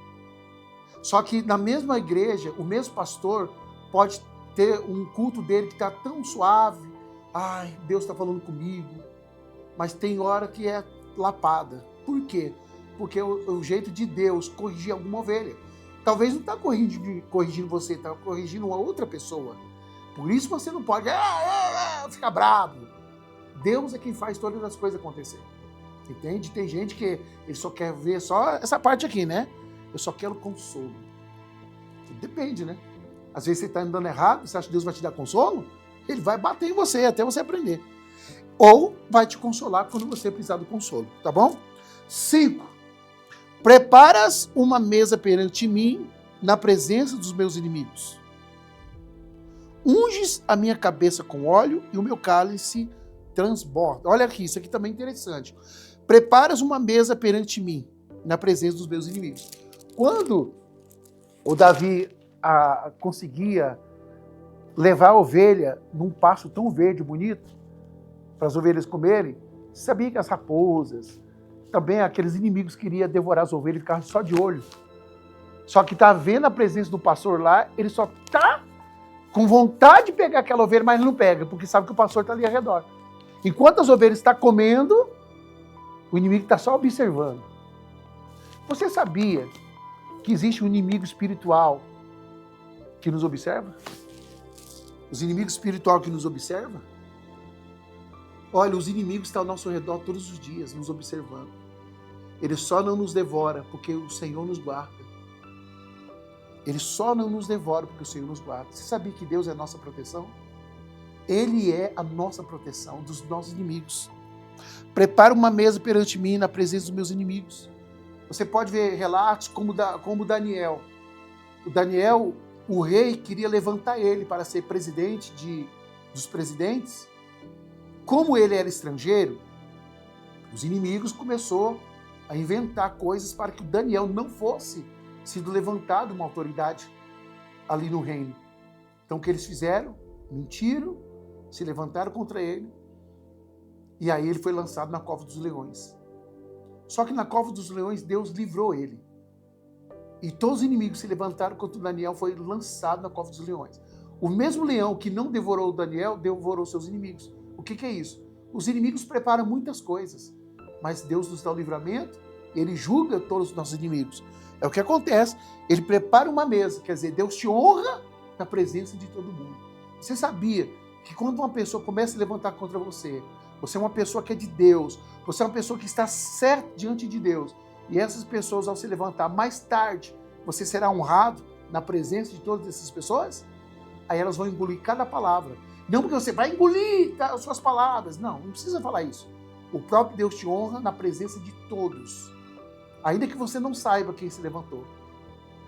Só que na mesma igreja, o mesmo pastor pode ter um culto dele que está tão suave. Ai, Deus está falando comigo. Mas tem hora que é lapada. Por quê? Porque é o jeito de Deus corrigir alguma ovelha. Talvez não está corrigindo você, está corrigindo uma outra pessoa. Por isso você não pode ficar bravo. Deus é quem faz todas as coisas acontecer. Entende? Tem gente que ele só quer ver só essa parte aqui, né? Eu só quero consolo. Depende, né? Às vezes você está andando errado, você acha que Deus vai te dar consolo? Ele vai bater em você até você aprender. Ou vai te consolar quando você precisar do consolo, tá bom? 5. Preparas uma mesa perante mim na presença dos meus inimigos. Unges a minha cabeça com óleo e o meu cálice transborda. Olha aqui, isso aqui também é interessante. Preparas uma mesa perante mim na presença dos meus inimigos. Quando o Davi conseguia levar a ovelha num pasto tão verde e bonito, para as ovelhas comerem, você sabia que as raposas, também aqueles inimigos queriam devorar as ovelhas e ficavam só de olho. Só que está vendo a presença do pastor lá, ele só está com vontade de pegar aquela ovelha, mas não pega, porque sabe que o pastor está ali ao redor. Enquanto as ovelhas estão comendo, o inimigo está só observando. Você sabia que existe um inimigo espiritual que nos observa? Os inimigos espirituais que nos observam? Olha, os inimigos estão ao nosso redor todos os dias, nos observando. Ele só não nos devora porque o Senhor nos guarda. Ele só não nos devora porque o Senhor nos guarda. Você sabia que Deus é a nossa proteção? Ele é a nossa proteção dos nossos inimigos. Prepara uma mesa perante mim na presença dos meus inimigos. Você pode ver relatos como Daniel. O Daniel, o rei queria levantar ele para ser presidente dos presidentes. Como ele era estrangeiro, os inimigos começaram a inventar coisas para que o Daniel não fosse sido levantado uma autoridade ali no reino. Então o que eles fizeram? Mentiram, se levantaram contra ele, e aí ele foi lançado na cova dos leões. Só que na cova dos leões Deus livrou ele. E todos os inimigos se levantaram contra o Daniel, foi lançado na cova dos leões. O mesmo leão que não devorou o Daniel, devorou seus inimigos. O que é isso? Os inimigos preparam muitas coisas, mas Deus nos dá o livramento, ele julga todos os nossos inimigos. É o que acontece, ele prepara uma mesa, quer dizer, Deus te honra na presença de todo mundo. Você sabia que quando uma pessoa começa a levantar contra você, você é uma pessoa que é de Deus, você é uma pessoa que está certa diante de Deus, e essas pessoas, ao se levantar mais tarde, você será honrado na presença de todas essas pessoas? Aí elas vão engolir cada palavra. Não porque você vai engolir as suas palavras. Não precisa falar isso. O próprio Deus te honra na presença de todos. Ainda que você não saiba quem se levantou.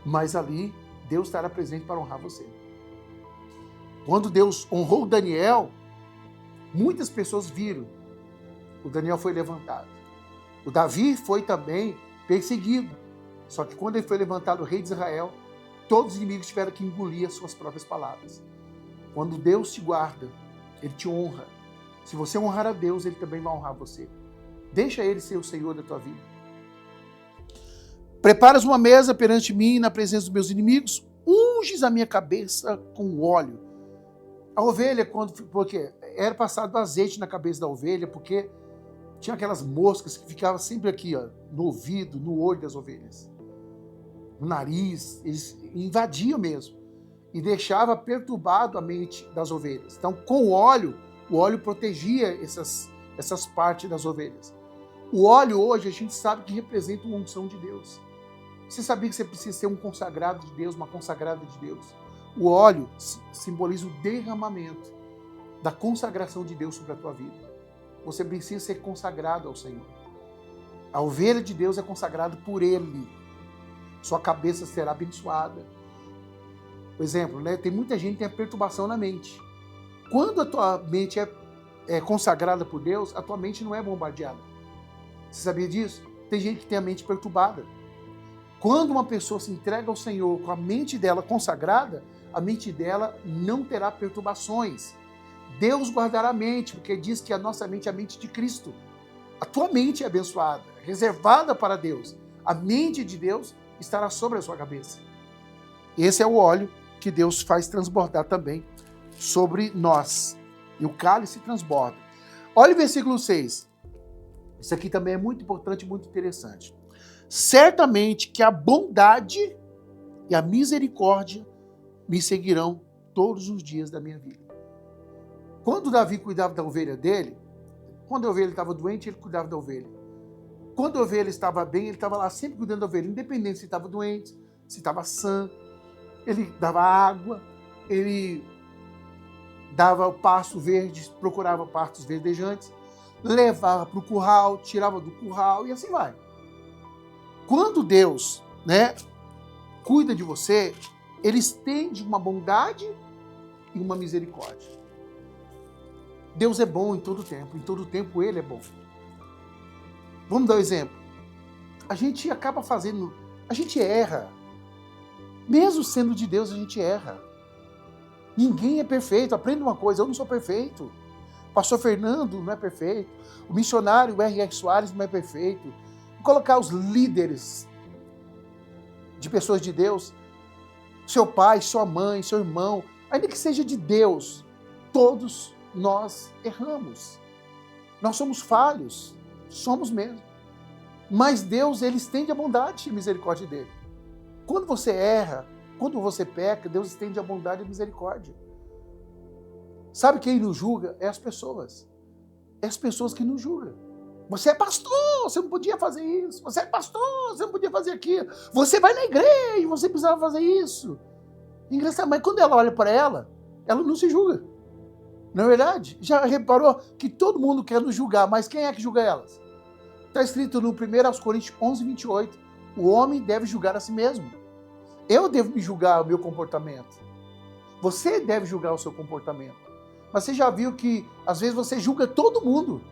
Mas ali, Deus estará presente para honrar você. Quando Deus honrou Daniel, muitas pessoas viram. O Daniel foi levantado. O Davi foi também perseguido. Só que quando ele foi levantado o rei de Israel, todos os inimigos tiveram que engolir as suas próprias palavras. Quando Deus te guarda, ele te honra. Se você honrar a Deus, ele também vai honrar você. Deixa ele ser o Senhor da tua vida. Preparas uma mesa perante mim na presença dos meus inimigos, unges a minha cabeça com óleo. A ovelha, porque era passado azeite na cabeça da ovelha, porque tinha aquelas moscas que ficavam sempre aqui, ó, no ouvido, no olho das ovelhas, no nariz, eles invadiam mesmo e deixava perturbado a mente das ovelhas. Então, com o óleo protegia essas partes das ovelhas. O óleo hoje a gente sabe que representa uma unção de Deus. Você sabia que você precisa ser um consagrado de Deus, uma consagrada de Deus? O óleo simboliza o derramamento da consagração de Deus sobre a tua vida. Você precisa ser consagrado ao Senhor. A ovelha de Deus é consagrada por Ele. Sua cabeça será abençoada. Por exemplo, né, tem muita gente que tem a perturbação na mente. Quando a tua mente é consagrada por Deus, a tua mente não é bombardeada. Você sabia disso? Tem gente que tem a mente perturbada. Quando uma pessoa se entrega ao Senhor com a mente dela consagrada, a mente dela não terá perturbações. Deus guardará a mente, porque diz que a nossa mente é a mente de Cristo. A tua mente é abençoada, reservada para Deus. A mente de Deus estará sobre a sua cabeça. Esse é o óleo que Deus faz transbordar também sobre nós. E o cálice transborda. Olha o versículo 6. Isso aqui também é muito importante e muito interessante. Certamente que a bondade e a misericórdia me seguirão todos os dias da minha vida. Quando Davi cuidava da ovelha dele, quando a ovelha estava doente, ele cuidava da ovelha. Quando a ovelha estava bem, ele estava lá sempre cuidando da ovelha, independente se estava doente, se estava sã. Ele dava água, ele dava o pasto verde, procurava pastos verdejantes, levava para o curral, tirava do curral e assim vai. Quando Deus, cuida de você, Ele estende uma bondade e uma misericórdia. Deus é bom em todo tempo Ele é bom. Vamos dar um exemplo. A gente acaba fazendo, a gente erra. Mesmo sendo de Deus, a gente erra. Ninguém é perfeito. Aprenda uma coisa, eu não sou perfeito. O pastor Fernando não é perfeito. O missionário R.R. Soares não é perfeito. Vou colocar os líderes de pessoas de Deus, seu pai, sua mãe, seu irmão, ainda que seja de Deus, todos nós erramos. Nós somos falhos, somos mesmo. Mas Deus, Ele estende a bondade e a misericórdia dEle. Quando você erra, quando você peca, Deus estende a bondade e a misericórdia. Sabe quem nos julga? É as pessoas. É as pessoas que nos julgam. Você é pastor, você não podia fazer isso. Você é pastor, você não podia fazer aquilo. Você vai na igreja, você precisava fazer isso. Engraçado, mas quando ela olha para ela não se julga. Não é verdade? Já reparou que todo mundo quer nos julgar, mas quem é que julga elas? Está escrito no 1 Coríntios 11, 28. O homem deve julgar a si mesmo. Eu devo me julgar o meu comportamento. Você deve julgar o seu comportamento. Mas você já viu que, às vezes, você julga todo mundo.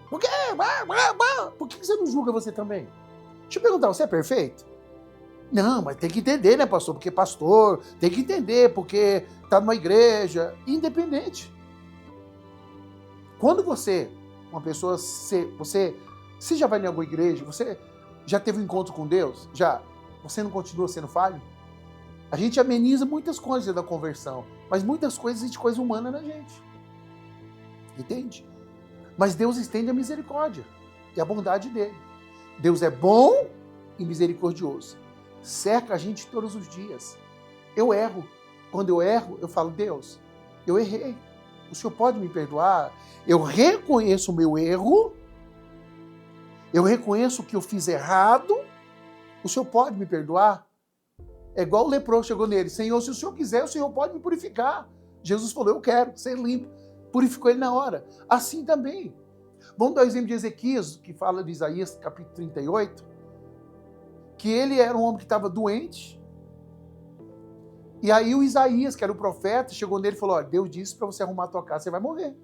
Por quê? Por que você não julga você também? Deixa eu perguntar, você é perfeito? Não, mas tem que entender, né, pastor? Porque pastor, tem que entender, porque está numa igreja. Independente. Quando você, uma pessoa, você já vai em alguma igreja, você já teve um encontro com Deus? Já? Você não continua sendo falho? A gente ameniza muitas coisas da conversão, mas muitas coisas existe coisa humana na gente. Entende? Mas Deus estende a misericórdia. e a bondade dele. Deus é bom e misericordioso. Cerca a gente todos os dias. Eu erro. Quando eu erro, eu falo, Deus, eu errei. O Senhor pode me perdoar? Eu reconheço o meu erro. Eu reconheço que eu fiz errado. O Senhor pode me perdoar? É igual o leproso chegou nele. Senhor, se o Senhor quiser, o Senhor pode me purificar. Jesus falou, eu quero ser limpo. Purificou ele na hora. Assim também. Vamos dar o exemplo de Ezequias, que fala de Isaías, capítulo 38, que ele era um homem que estava doente. E aí o Isaías, que era o profeta, chegou nele e falou, olha, Deus disse para você arrumar a tua casa, você vai morrer.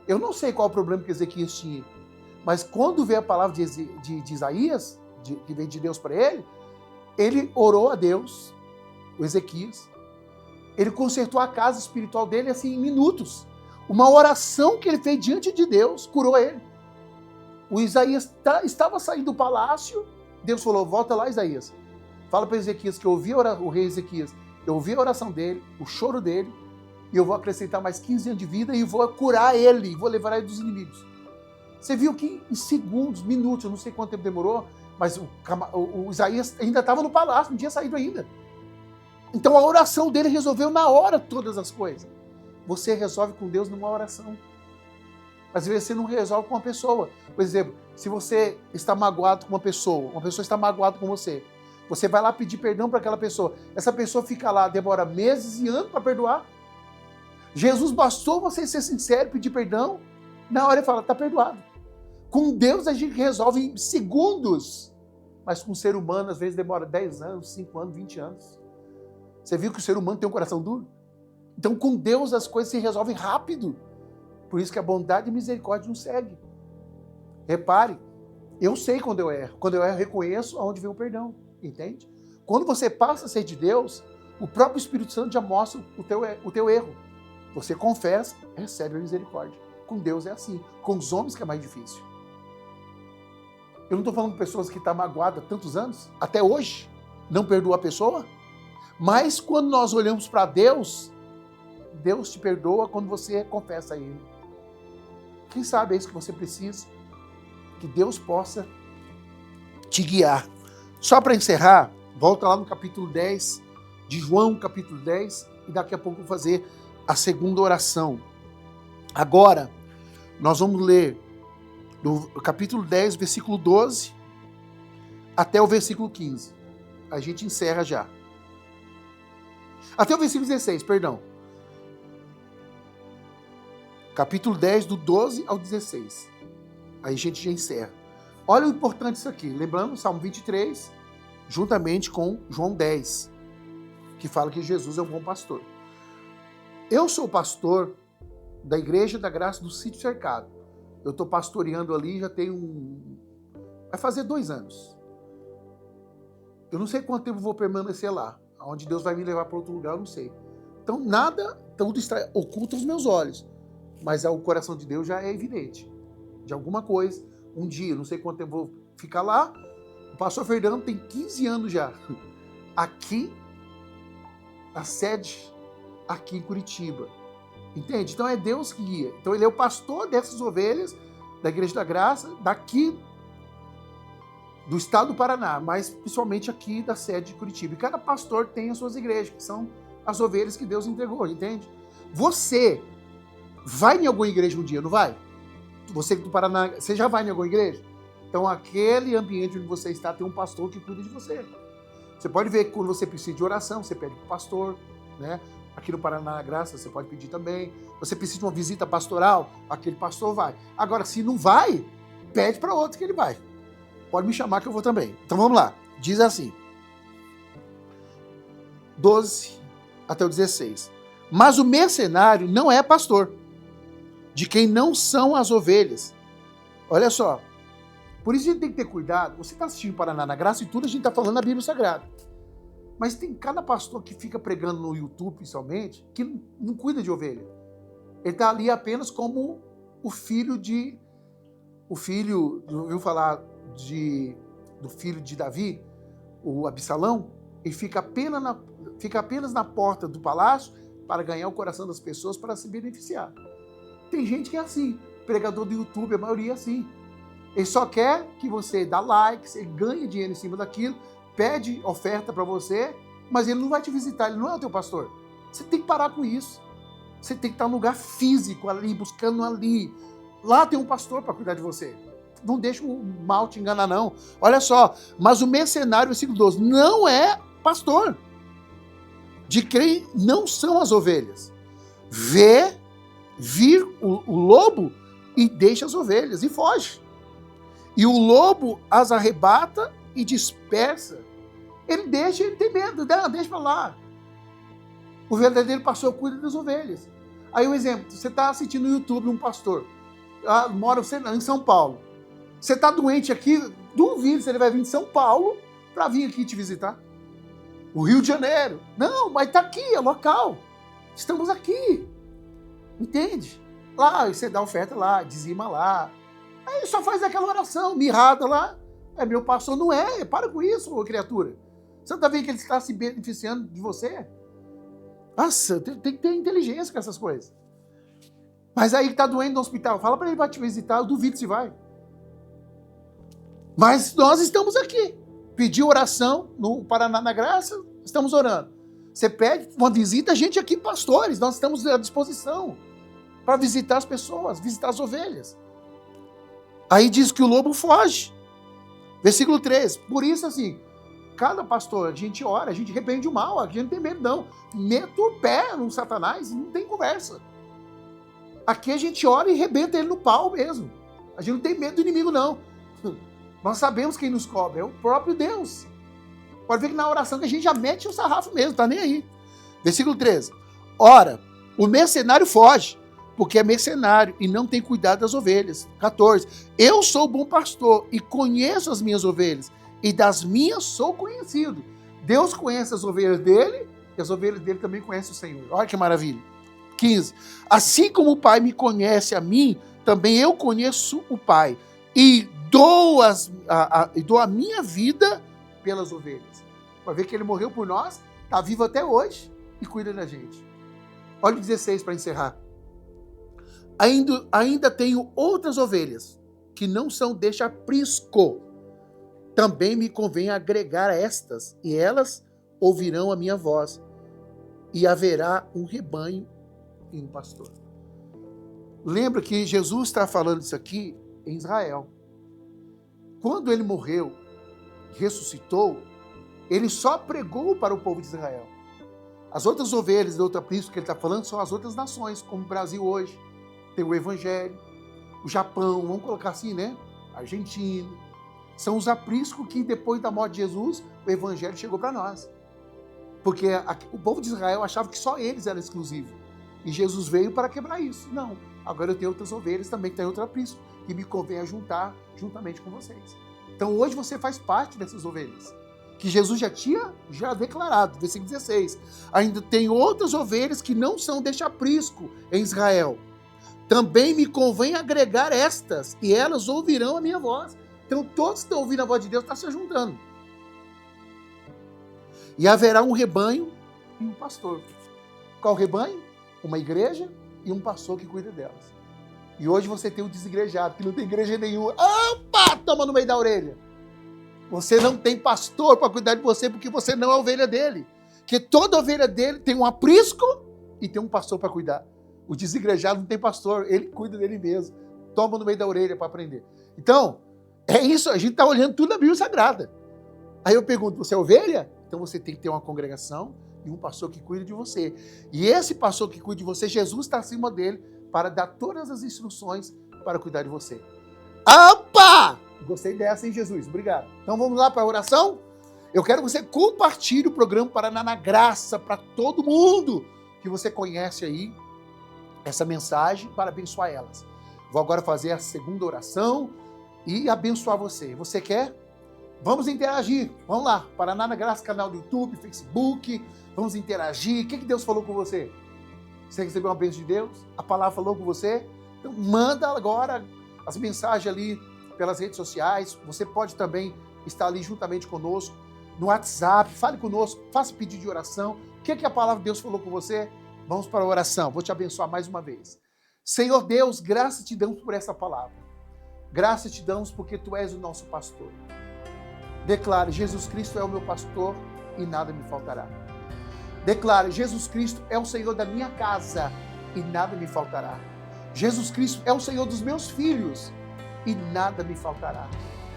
Eu não sei qual o problema que Ezequias tinha, mas quando veio a palavra de Isaías, que veio de Deus para ele orou a Deus, o Ezequias, ele consertou a casa espiritual dele assim em minutos. Uma oração que ele fez diante de Deus curou ele. O Isaías estava saindo do palácio, Deus falou, volta lá, Isaías. Fala para Ezequias que eu ouvi o rei Ezequias, eu ouvi a oração dele, o choro dele, e eu vou acrescentar mais 15 anos de vida e vou curar ele, vou levar ele dos inimigos. Você viu que em segundos, minutos, eu não sei quanto tempo demorou, mas o Isaías ainda estava no palácio, não tinha saído ainda. Então a oração dele resolveu na hora todas as coisas. Você resolve com Deus numa oração. Às vezes você não resolve com uma pessoa. Por exemplo, se você está magoado com uma pessoa está magoada com você, você vai lá pedir perdão para aquela pessoa. Essa pessoa fica lá, demora meses e anos para perdoar. Jesus bastou você ser sincero, pedir perdão. Na hora ele fala, está perdoado. Com Deus a gente resolve em segundos. Mas com o ser humano às vezes demora 10 anos, 5 anos, 20 anos. Você viu que o ser humano tem um coração duro? Então com Deus as coisas se resolvem rápido. Por isso que a bondade e a misericórdia nos segue. Repare, eu sei quando eu erro. Quando eu erro, eu reconheço aonde vem o perdão. Entende? Quando você passa a ser de Deus, o próprio Espírito Santo já mostra o teu erro. Você confessa, recebe a misericórdia. Com Deus é assim. Com os homens que é mais difícil. Eu não estou falando de pessoas que estão magoadas há tantos anos, até hoje, não perdoa a pessoa. Mas quando nós olhamos para Deus, Deus te perdoa quando você confessa a Ele. Quem sabe é isso que você precisa? Que Deus possa te guiar. Só para encerrar, volta lá no capítulo 10, de João, capítulo 10, e daqui a pouco eu vou fazer a segunda oração. Agora, nós vamos ler do capítulo 10, versículo 12, até o versículo 15. A gente encerra já. Até o versículo 16, perdão. Capítulo 10, do 12 ao 16. Aí a gente já encerra. Olha o importante isso aqui. Lembrando, Salmo 23, juntamente com João 10, que fala que Jesus é um bom pastor. Eu sou pastor da Igreja da Graça do Sítio Cercado. Eu estou pastoreando ali já tem vai fazer 2 anos. Eu não sei quanto tempo vou permanecer lá. Onde Deus vai me levar para outro lugar, eu não sei. Então nada, tudo está oculto aos meus olhos. Mas o coração de Deus já é evidente. De alguma coisa. Um dia, não sei quanto tempo vou ficar lá. O pastor Fernando tem 15 anos já. Aqui, a sede, aqui em Curitiba. Entende? Então é Deus que guia. Então ele é o pastor dessas ovelhas, da Igreja da Graça, daqui do estado do Paraná, mas principalmente aqui da sede de Curitiba. E cada pastor tem as suas igrejas, que são as ovelhas que Deus entregou, entende? Você vai em alguma igreja um dia, não vai? Você do Paraná, você já vai em alguma igreja? Então aquele ambiente onde você está tem um pastor que cuida de você. Você pode ver que quando você precisa de oração, você pede para o pastor, né? Aqui no Paraná na Graça você pode pedir também. Você precisa de uma visita pastoral, aquele pastor vai. Agora, se não vai, pede para outro que ele vai. Pode me chamar que eu vou também. Então vamos lá. Diz assim. 12 até o 16. Mas o mercenário não é pastor, de quem não são as ovelhas. Olha só. Por isso a gente tem que ter cuidado. Você está assistindo Paraná na Graça e tudo, a gente está falando da Bíblia Sagrada. Mas tem cada pastor que fica pregando no YouTube, principalmente, que não cuida de ovelha. Ele está ali apenas como o filho, ouviu falar do filho de Davi, o Absalão, e fica apenas na porta do palácio para ganhar o coração das pessoas, para se beneficiar. Tem gente que é assim, pregador do YouTube, a maioria é assim. Ele só quer que você dá likes, ele ganha dinheiro em cima daquilo, pede oferta para você, mas ele não vai te visitar, ele não é o teu pastor. Você tem que parar com isso. Você tem que estar num lugar físico ali, buscando ali. Lá tem um pastor para cuidar de você. Não deixa o mal te enganar, não. Olha só, mas o mercenário, versículo 12, não é pastor. De quem não são as ovelhas. Vê vir o lobo e deixa as ovelhas e foge. E o lobo as arrebata e dispersa. Ele tem medo, deixa para lá. O verdadeiro pastor cuida das ovelhas. Aí um exemplo, você está assistindo no YouTube um pastor, mora em São Paulo. Você está doente aqui, duvido se ele vai vir de São Paulo para vir aqui te visitar. O Rio de Janeiro. Não, mas está aqui, é local. Estamos aqui. Entende? Lá, você dá oferta lá, dizima lá. Aí só faz aquela oração mirrada lá. É meu pastor, não é. Para com isso, ô criatura. Você não está vendo que ele está se beneficiando de você? Nossa, tem que ter inteligência com essas coisas. Mas aí que está doente no hospital, fala para ele para te visitar, eu duvido se vai. Mas nós estamos aqui. Pediu oração no Paraná na Graça, estamos orando. Você pede uma visita, a gente aqui, pastores, nós estamos à disposição para visitar as pessoas, visitar as ovelhas. Aí diz que o lobo foge. Versículo 13. Por isso, assim, cada pastor, a gente ora, a gente repreende o mal, a gente não tem medo, não. Meta o pé no Satanás, não tem conversa. Aqui a gente ora e rebenta ele no pau mesmo. A gente não tem medo do inimigo, não. Nós sabemos quem nos cobre, é o próprio Deus. Pode ver que na oração que a gente já mete o sarrafo mesmo, tá nem aí. Versículo 13. Ora, o mercenário foge, porque é mercenário e não tem cuidado das ovelhas. 14. Eu sou o bom pastor e conheço as minhas ovelhas, e das minhas sou conhecido. Deus conhece as ovelhas dele, e as ovelhas dele também conhecem o Senhor. Olha que maravilha. 15. Assim como o Pai me conhece a mim, também eu conheço o Pai, e dou a minha vida pelas ovelhas. Para ver que ele morreu por nós, está vivo até hoje e cuida da gente. Olha o 16 para encerrar. Ainda tenho outras ovelhas que não são deste aprisco. Também me convém agregar a estas, e elas ouvirão a minha voz, e haverá um rebanho e um pastor. Lembra que Jesus está falando isso aqui em Israel. Quando ele morreu, ressuscitou, ele só pregou para o povo de Israel. As outras ovelhas do outro aprisco que ele está falando são as outras nações, como o Brasil hoje. Tem o Evangelho, o Japão, vamos colocar assim, né? Argentina. São os apriscos que depois da morte de Jesus, o Evangelho chegou para nós. Porque o povo de Israel achava que só eles eram exclusivos. E Jesus veio para quebrar isso. Não, agora eu tenho outras ovelhas também que tem outro aprisco, que me convém a juntar juntamente com vocês. Então hoje você faz parte dessas ovelhas, que Jesus já tinha declarado, versículo 16. Ainda tem outras ovelhas que não são deste aprisco em Israel. Também me convém agregar estas, e elas ouvirão a minha voz. Então todos que estão ouvindo a voz de Deus estão se juntando. E haverá um rebanho e um pastor. Qual rebanho? Uma igreja e um pastor que cuida delas. E hoje você tem um desigrejado, que não tem igreja nenhuma. Opa! Toma no meio da orelha. Você não tem pastor para cuidar de você, porque você não é ovelha dele. Porque toda ovelha dele tem um aprisco e tem um pastor para cuidar. O desigrejado não tem pastor, ele cuida dele mesmo. Toma no meio da orelha para aprender. Então, é isso, a gente está olhando tudo na Bíblia Sagrada. Aí eu pergunto, você é ovelha? Então você tem que ter uma congregação e um pastor que cuida de você. E esse pastor que cuida de você, Jesus está acima dele para dar todas as instruções para cuidar de você. Opa! Gostei dessa, hein, Jesus? Obrigado. Então vamos lá para a oração? Eu quero que você compartilhe o programa Paraná na Graça para todo mundo que você conhece aí, essa mensagem, para abençoar elas. Vou agora fazer a segunda oração e abençoar você. Você quer? Vamos interagir. Vamos lá. Paraná na Graça, canal do YouTube, Facebook. Vamos interagir. O que Deus falou com você? Você recebeu uma bênção de Deus? A palavra falou com você? Então manda agora as mensagens ali pelas redes sociais. Você pode também estar ali juntamente conosco no WhatsApp. Fale conosco, faça pedido de oração. O que a palavra de Deus falou com você? Vamos para a oração. Vou te abençoar mais uma vez. Senhor Deus, graças te damos por essa palavra. Graças te damos porque tu és o nosso pastor. Declare, Jesus Cristo é o meu pastor e nada me faltará. Declare, Jesus Cristo é o Senhor da minha casa e nada me faltará. Jesus Cristo é o Senhor dos meus filhos e nada me faltará.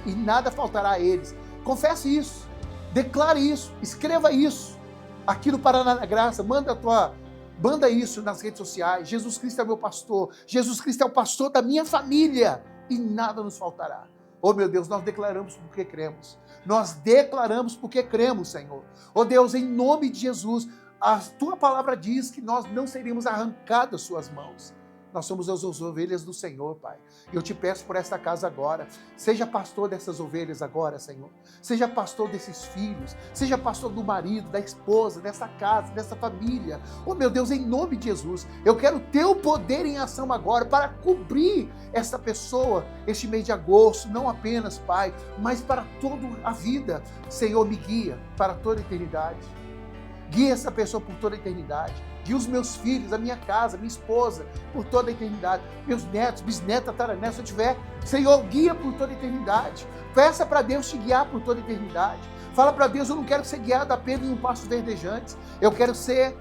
E nada faltará a eles. Confesse isso, declare isso, escreva isso aqui no Paraná na Graça, manda isso nas redes sociais. Jesus Cristo é meu pastor, Jesus Cristo é o pastor da minha família e nada nos faltará. Oh meu Deus, nós declaramos porque cremos. Nós declaramos porque cremos, Senhor. Oh Deus, em nome de Jesus, a tua palavra diz que nós não seremos arrancados das suas mãos. Nós somos as ovelhas do Senhor, Pai. E eu te peço por esta casa agora. Seja pastor dessas ovelhas agora, Senhor. Seja pastor desses filhos. Seja pastor do marido, da esposa, dessa casa, dessa família. Oh, meu Deus, em nome de Jesus, eu quero o teu poder em ação agora para cobrir essa pessoa este mês de agosto. Não apenas, Pai, mas para toda a vida. Senhor, me guia para toda a eternidade. Guia essa pessoa por toda a eternidade. Guia os meus filhos, a minha casa, a minha esposa, por toda a eternidade. Meus netos, bisnetos, tataranetos, se eu tiver. Senhor, guia por toda a eternidade. Peça para Deus te guiar por toda a eternidade. Fala para Deus, eu não quero ser guiado apenas em um passo verdejante. Eu quero ser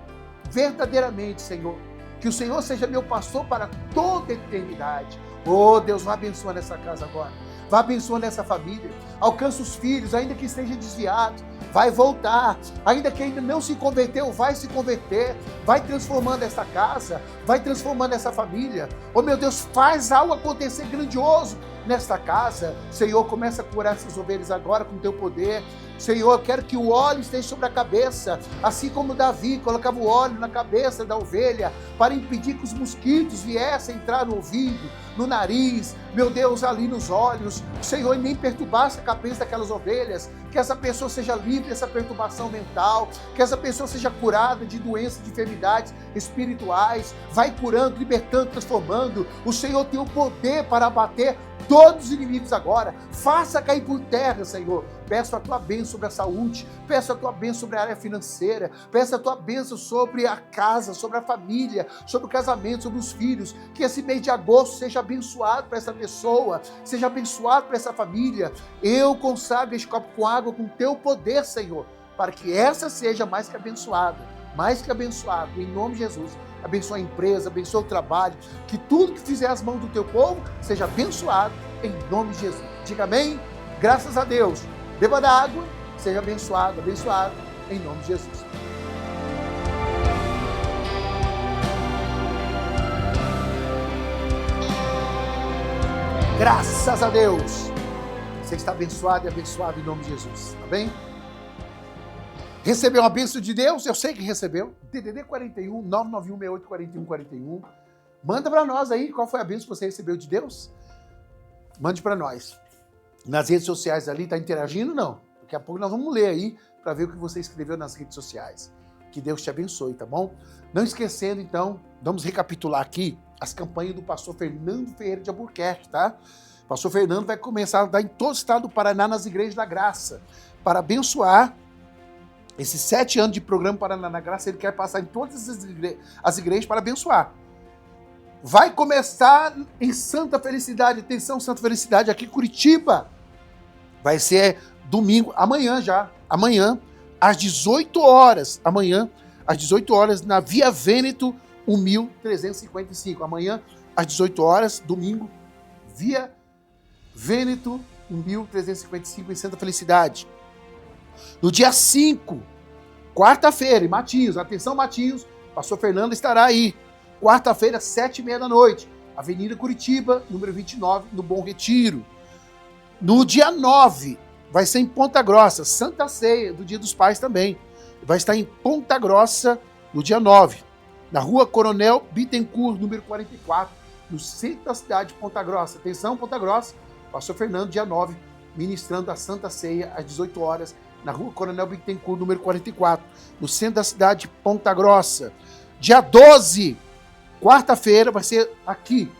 verdadeiramente, Senhor. Que o Senhor seja meu pastor para toda a eternidade. Oh, Deus, vai abençoando essa casa agora. Vai abençoando essa família. Alcança os filhos, ainda que esteja desviado. Vai voltar. Ainda que ainda não se converteu, vai se converter. Vai transformando essa casa. Vai transformando essa família. Oh, meu Deus, faz algo acontecer grandioso nesta casa. Senhor, começa a curar essas ovelhas agora com o teu poder. Senhor, eu quero que o óleo esteja sobre a cabeça, assim como Davi colocava o óleo na cabeça da ovelha para impedir que os mosquitos viessem entrar no ouvido, no nariz, meu Deus, ali nos olhos. Senhor, e nem perturbasse a cabeça daquelas ovelhas, que essa pessoa seja livre dessa perturbação mental, que essa pessoa seja curada de doenças, de enfermidades espirituais. Vai curando, libertando, transformando. O Senhor tem o poder para abater todos os inimigos agora. Faça cair por terra, Senhor. Peço a tua bênção sobre a saúde, peço a tua bênção sobre a área financeira, peço a tua bênção sobre a casa, sobre a família, sobre o casamento, sobre os filhos. Que esse mês de agosto seja abençoado para essa pessoa, seja abençoado para essa família. Eu consagro este copo com água com teu poder, Senhor, para que essa seja mais que abençoada, em nome de Jesus. Abençoa a empresa, abençoa o trabalho, que tudo que fizer as mãos do teu povo seja abençoado em nome de Jesus. Diga amém? Graças a Deus. Beba da água, seja abençoado em nome de Jesus. Graças a Deus. Você está abençoado e abençoado em nome de Jesus. Tá bem? Recebeu a bênção de Deus? Eu sei que recebeu. DDD 41 991 68 41 41. Manda para nós aí qual foi a bênção que você recebeu de Deus. Mande para nós. Nas redes sociais ali, tá interagindo? Não. Daqui a pouco nós vamos ler aí para ver o que você escreveu nas redes sociais. Que Deus te abençoe, tá bom? Não esquecendo, então, vamos recapitular aqui as campanhas do pastor Fernando Ferreira de Albuquerque, tá? O pastor Fernando vai começar a dar em todo o estado do Paraná, nas igrejas da graça, para abençoar esses 7 anos de programa Paraná na Graça. Ele quer passar em todas as igrejas para abençoar. Vai começar em Santa Felicidade, atenção, Santa Felicidade, aqui em Curitiba. Vai ser domingo, amanhã já, às 18 horas, na Via Vêneto 1355. Amanhã, às 18 horas, domingo, Via Vêneto 1355, em Santa Felicidade. No dia 5, quarta-feira, em Matinhos, atenção Matinhos, pastor Fernando estará aí. Quarta-feira, 7h30 da noite, Avenida Curitiba, número 29, no Bom Retiro. No dia 9, vai ser em Ponta Grossa, Santa Ceia, do Dia dos Pais também. Vai estar em Ponta Grossa, no dia 9, na Rua Coronel Bittencourt, número 44, no centro da cidade de Ponta Grossa. Atenção, Ponta Grossa, pastor Fernando, dia 9, ministrando a Santa Ceia, às 18 horas, na Rua Coronel Bittencourt, número 44, no centro da cidade de Ponta Grossa. Dia 12, quarta-feira, vai ser aqui,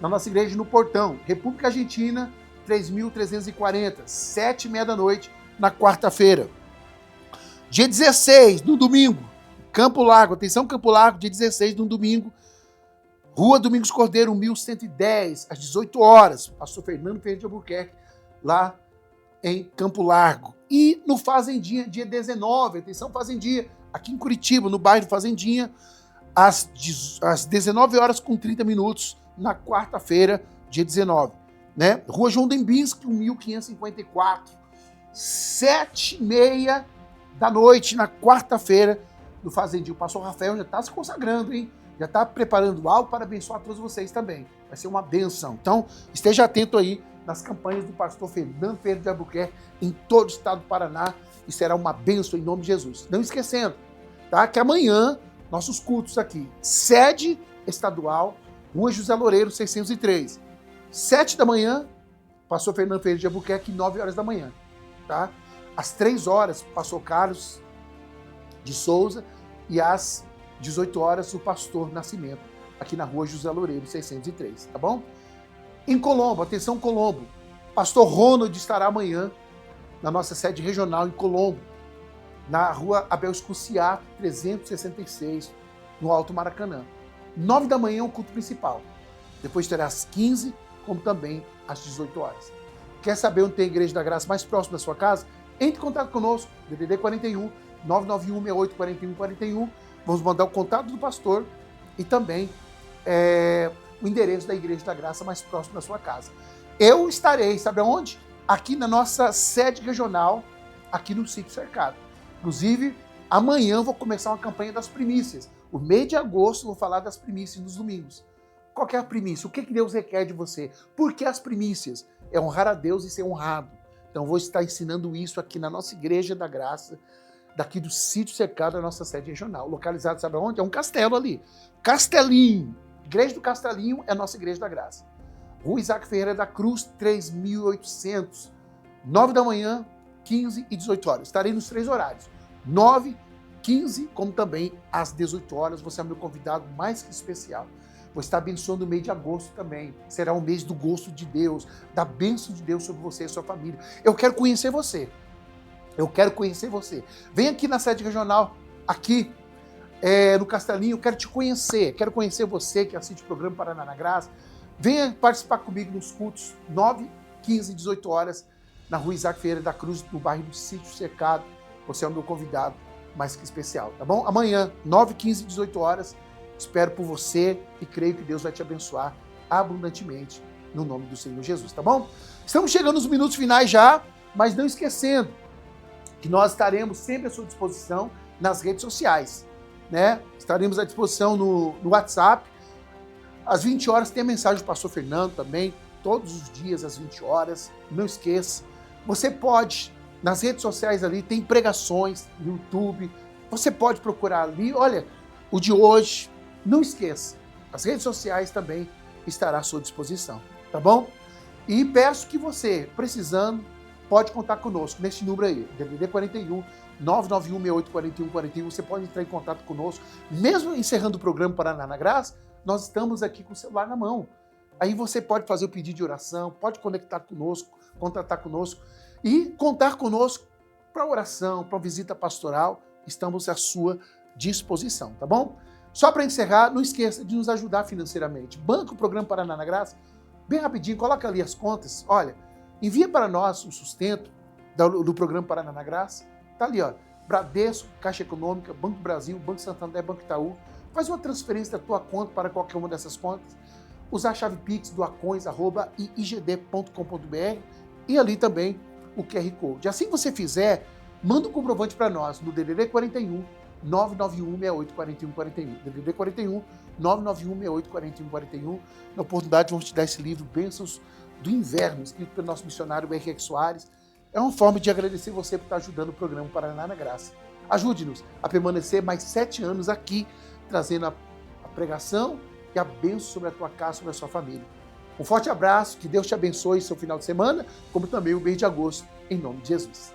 na nossa igreja no Portão, República Argentina, 3.340, 7h30 da noite, na quarta-feira. Dia 16, no domingo, Campo Largo, atenção Campo Largo, dia 16, no domingo, Rua Domingos Cordeiro, 1110, às 18 horas. Pastor Fernando Ferreira de Albuquerque, lá em Campo Largo. E no Fazendinha, dia 19, atenção Fazendinha, aqui em Curitiba, no bairro Fazendinha, às 19 horas com 30 minutos, na quarta-feira, dia 19. Né? Rua João Dembinski, 1554, 7h30 da noite, na quarta-feira, do Fazendinho. O pastor Rafael já está se consagrando, hein? Já está preparando algo para abençoar todos vocês também. Vai ser uma benção. Então, esteja atento aí nas campanhas do pastor Fernando Ferreira de Albuquerque em todo o estado do Paraná e será uma benção em nome de Jesus. Não esquecendo, tá? Que amanhã, nossos cultos aqui, sede estadual, Rua José Loureiro, 603. 7 da manhã, pastor Fernando Ferreira de Albuquerque, 9 horas da manhã, tá? Às 3 horas, pastor Carlos de Souza e às 18 horas, o pastor Nascimento, aqui na Rua José Loureiro, 603, tá bom? Em Colombo, atenção Colombo, pastor Ronald estará amanhã na nossa sede regional em Colombo, na Rua Abel Escuciato, 366, no Alto Maracanã. 9 da manhã, o culto principal. Depois terá às 15, como também às 18 horas. Quer saber onde tem a Igreja da Graça mais próximo da sua casa? Entre em contato conosco, DDD 41 991 68 41 41. Vamos mandar o contato do pastor e também o endereço da Igreja da Graça mais próximo da sua casa. Eu estarei, sabe aonde? Aqui na nossa sede regional, aqui no Sítio Cercado. Inclusive, amanhã eu vou começar uma campanha das primícias. O mês de agosto eu vou falar das primícias nos domingos. Qual que é a primícia? O que Deus requer de você? Por que as primícias? É honrar a Deus e ser honrado. Então, eu vou estar ensinando isso aqui na nossa Igreja da Graça, daqui do Sítio Cercado, da nossa sede regional. Localizado, sabe onde? É um castelo ali. Castelinho. Igreja do Castelinho é a nossa Igreja da Graça. Rua Isaac Ferreira da Cruz, 3800. 9 da manhã, 15 e 18 horas. Estarei nos 3 horários. 9, 15, como também às 18 horas. Você é meu convidado mais que especial. Vou estar abençoando o mês de agosto também. Será um mês do gosto de Deus, da bênção de Deus sobre você e sua família. Eu quero conhecer você. Eu quero conhecer você. Vem aqui na sede regional, aqui no Castelinho, eu quero te conhecer. Quero conhecer você que assiste o programa Paraná na Graça. Venha participar comigo nos cultos 9, 15 e 18 horas na Rua Isaac Ferreira da Cruz, no bairro do Sítio Cercado. Você é o meu convidado mais que especial, tá bom? Amanhã, 9, 15 e 18 horas, espero por você e creio que Deus vai te abençoar abundantemente no nome do Senhor Jesus, tá bom? Estamos chegando nos minutos finais já, mas não esquecendo que nós estaremos sempre à sua disposição nas redes sociais, né? Estaremos à disposição no WhatsApp. Às 20 horas tem a mensagem do pastor Fernando também, todos os dias às 20 horas. Não esqueça. Você pode, nas redes sociais ali, tem pregações no YouTube. Você pode procurar ali. Olha, o de hoje, não esqueça. As redes sociais também estará à sua disposição, tá bom? E peço que você, precisando, pode contar conosco nesse número aí, DDD 41 991 68 41 41. Você pode entrar em contato conosco. Mesmo encerrando o programa Paraná na Graça, nós estamos aqui com o celular na mão. Aí você pode fazer o pedido de oração, pode conectar conosco, contatar conosco e contar conosco para oração, para visita pastoral. Estamos à sua disposição, tá bom? Só para encerrar, não esqueça de nos ajudar financeiramente. Banco Programa Paraná na Graça, bem rapidinho, coloca ali as contas. Olha, envia para nós o sustento do Programa Paraná na Graça. Tá ali, ó, Bradesco, Caixa Econômica, Banco Brasil, Banco Santander, Banco Itaú. Faz uma transferência da tua conta para qualquer uma dessas contas. Usar a chave Pix do acões@igd.com.br e ali também o QR Code. Assim que você fizer, manda um comprovante para nós no DDD 41 991 68 41 41. DDD 41 991 68 41 41. Na oportunidade, vamos te dar esse livro, Bênçãos do Inverno, escrito pelo nosso missionário R.R. Soares. É uma forma de agradecer você por estar ajudando o programa Paraná na Graça. Ajude-nos a permanecer mais 7 anos aqui, trazendo a pregação e a bênção sobre a tua casa, sobre a sua família. Um forte abraço, que Deus te abençoe seu final de semana, como também o mês de agosto, em nome de Jesus.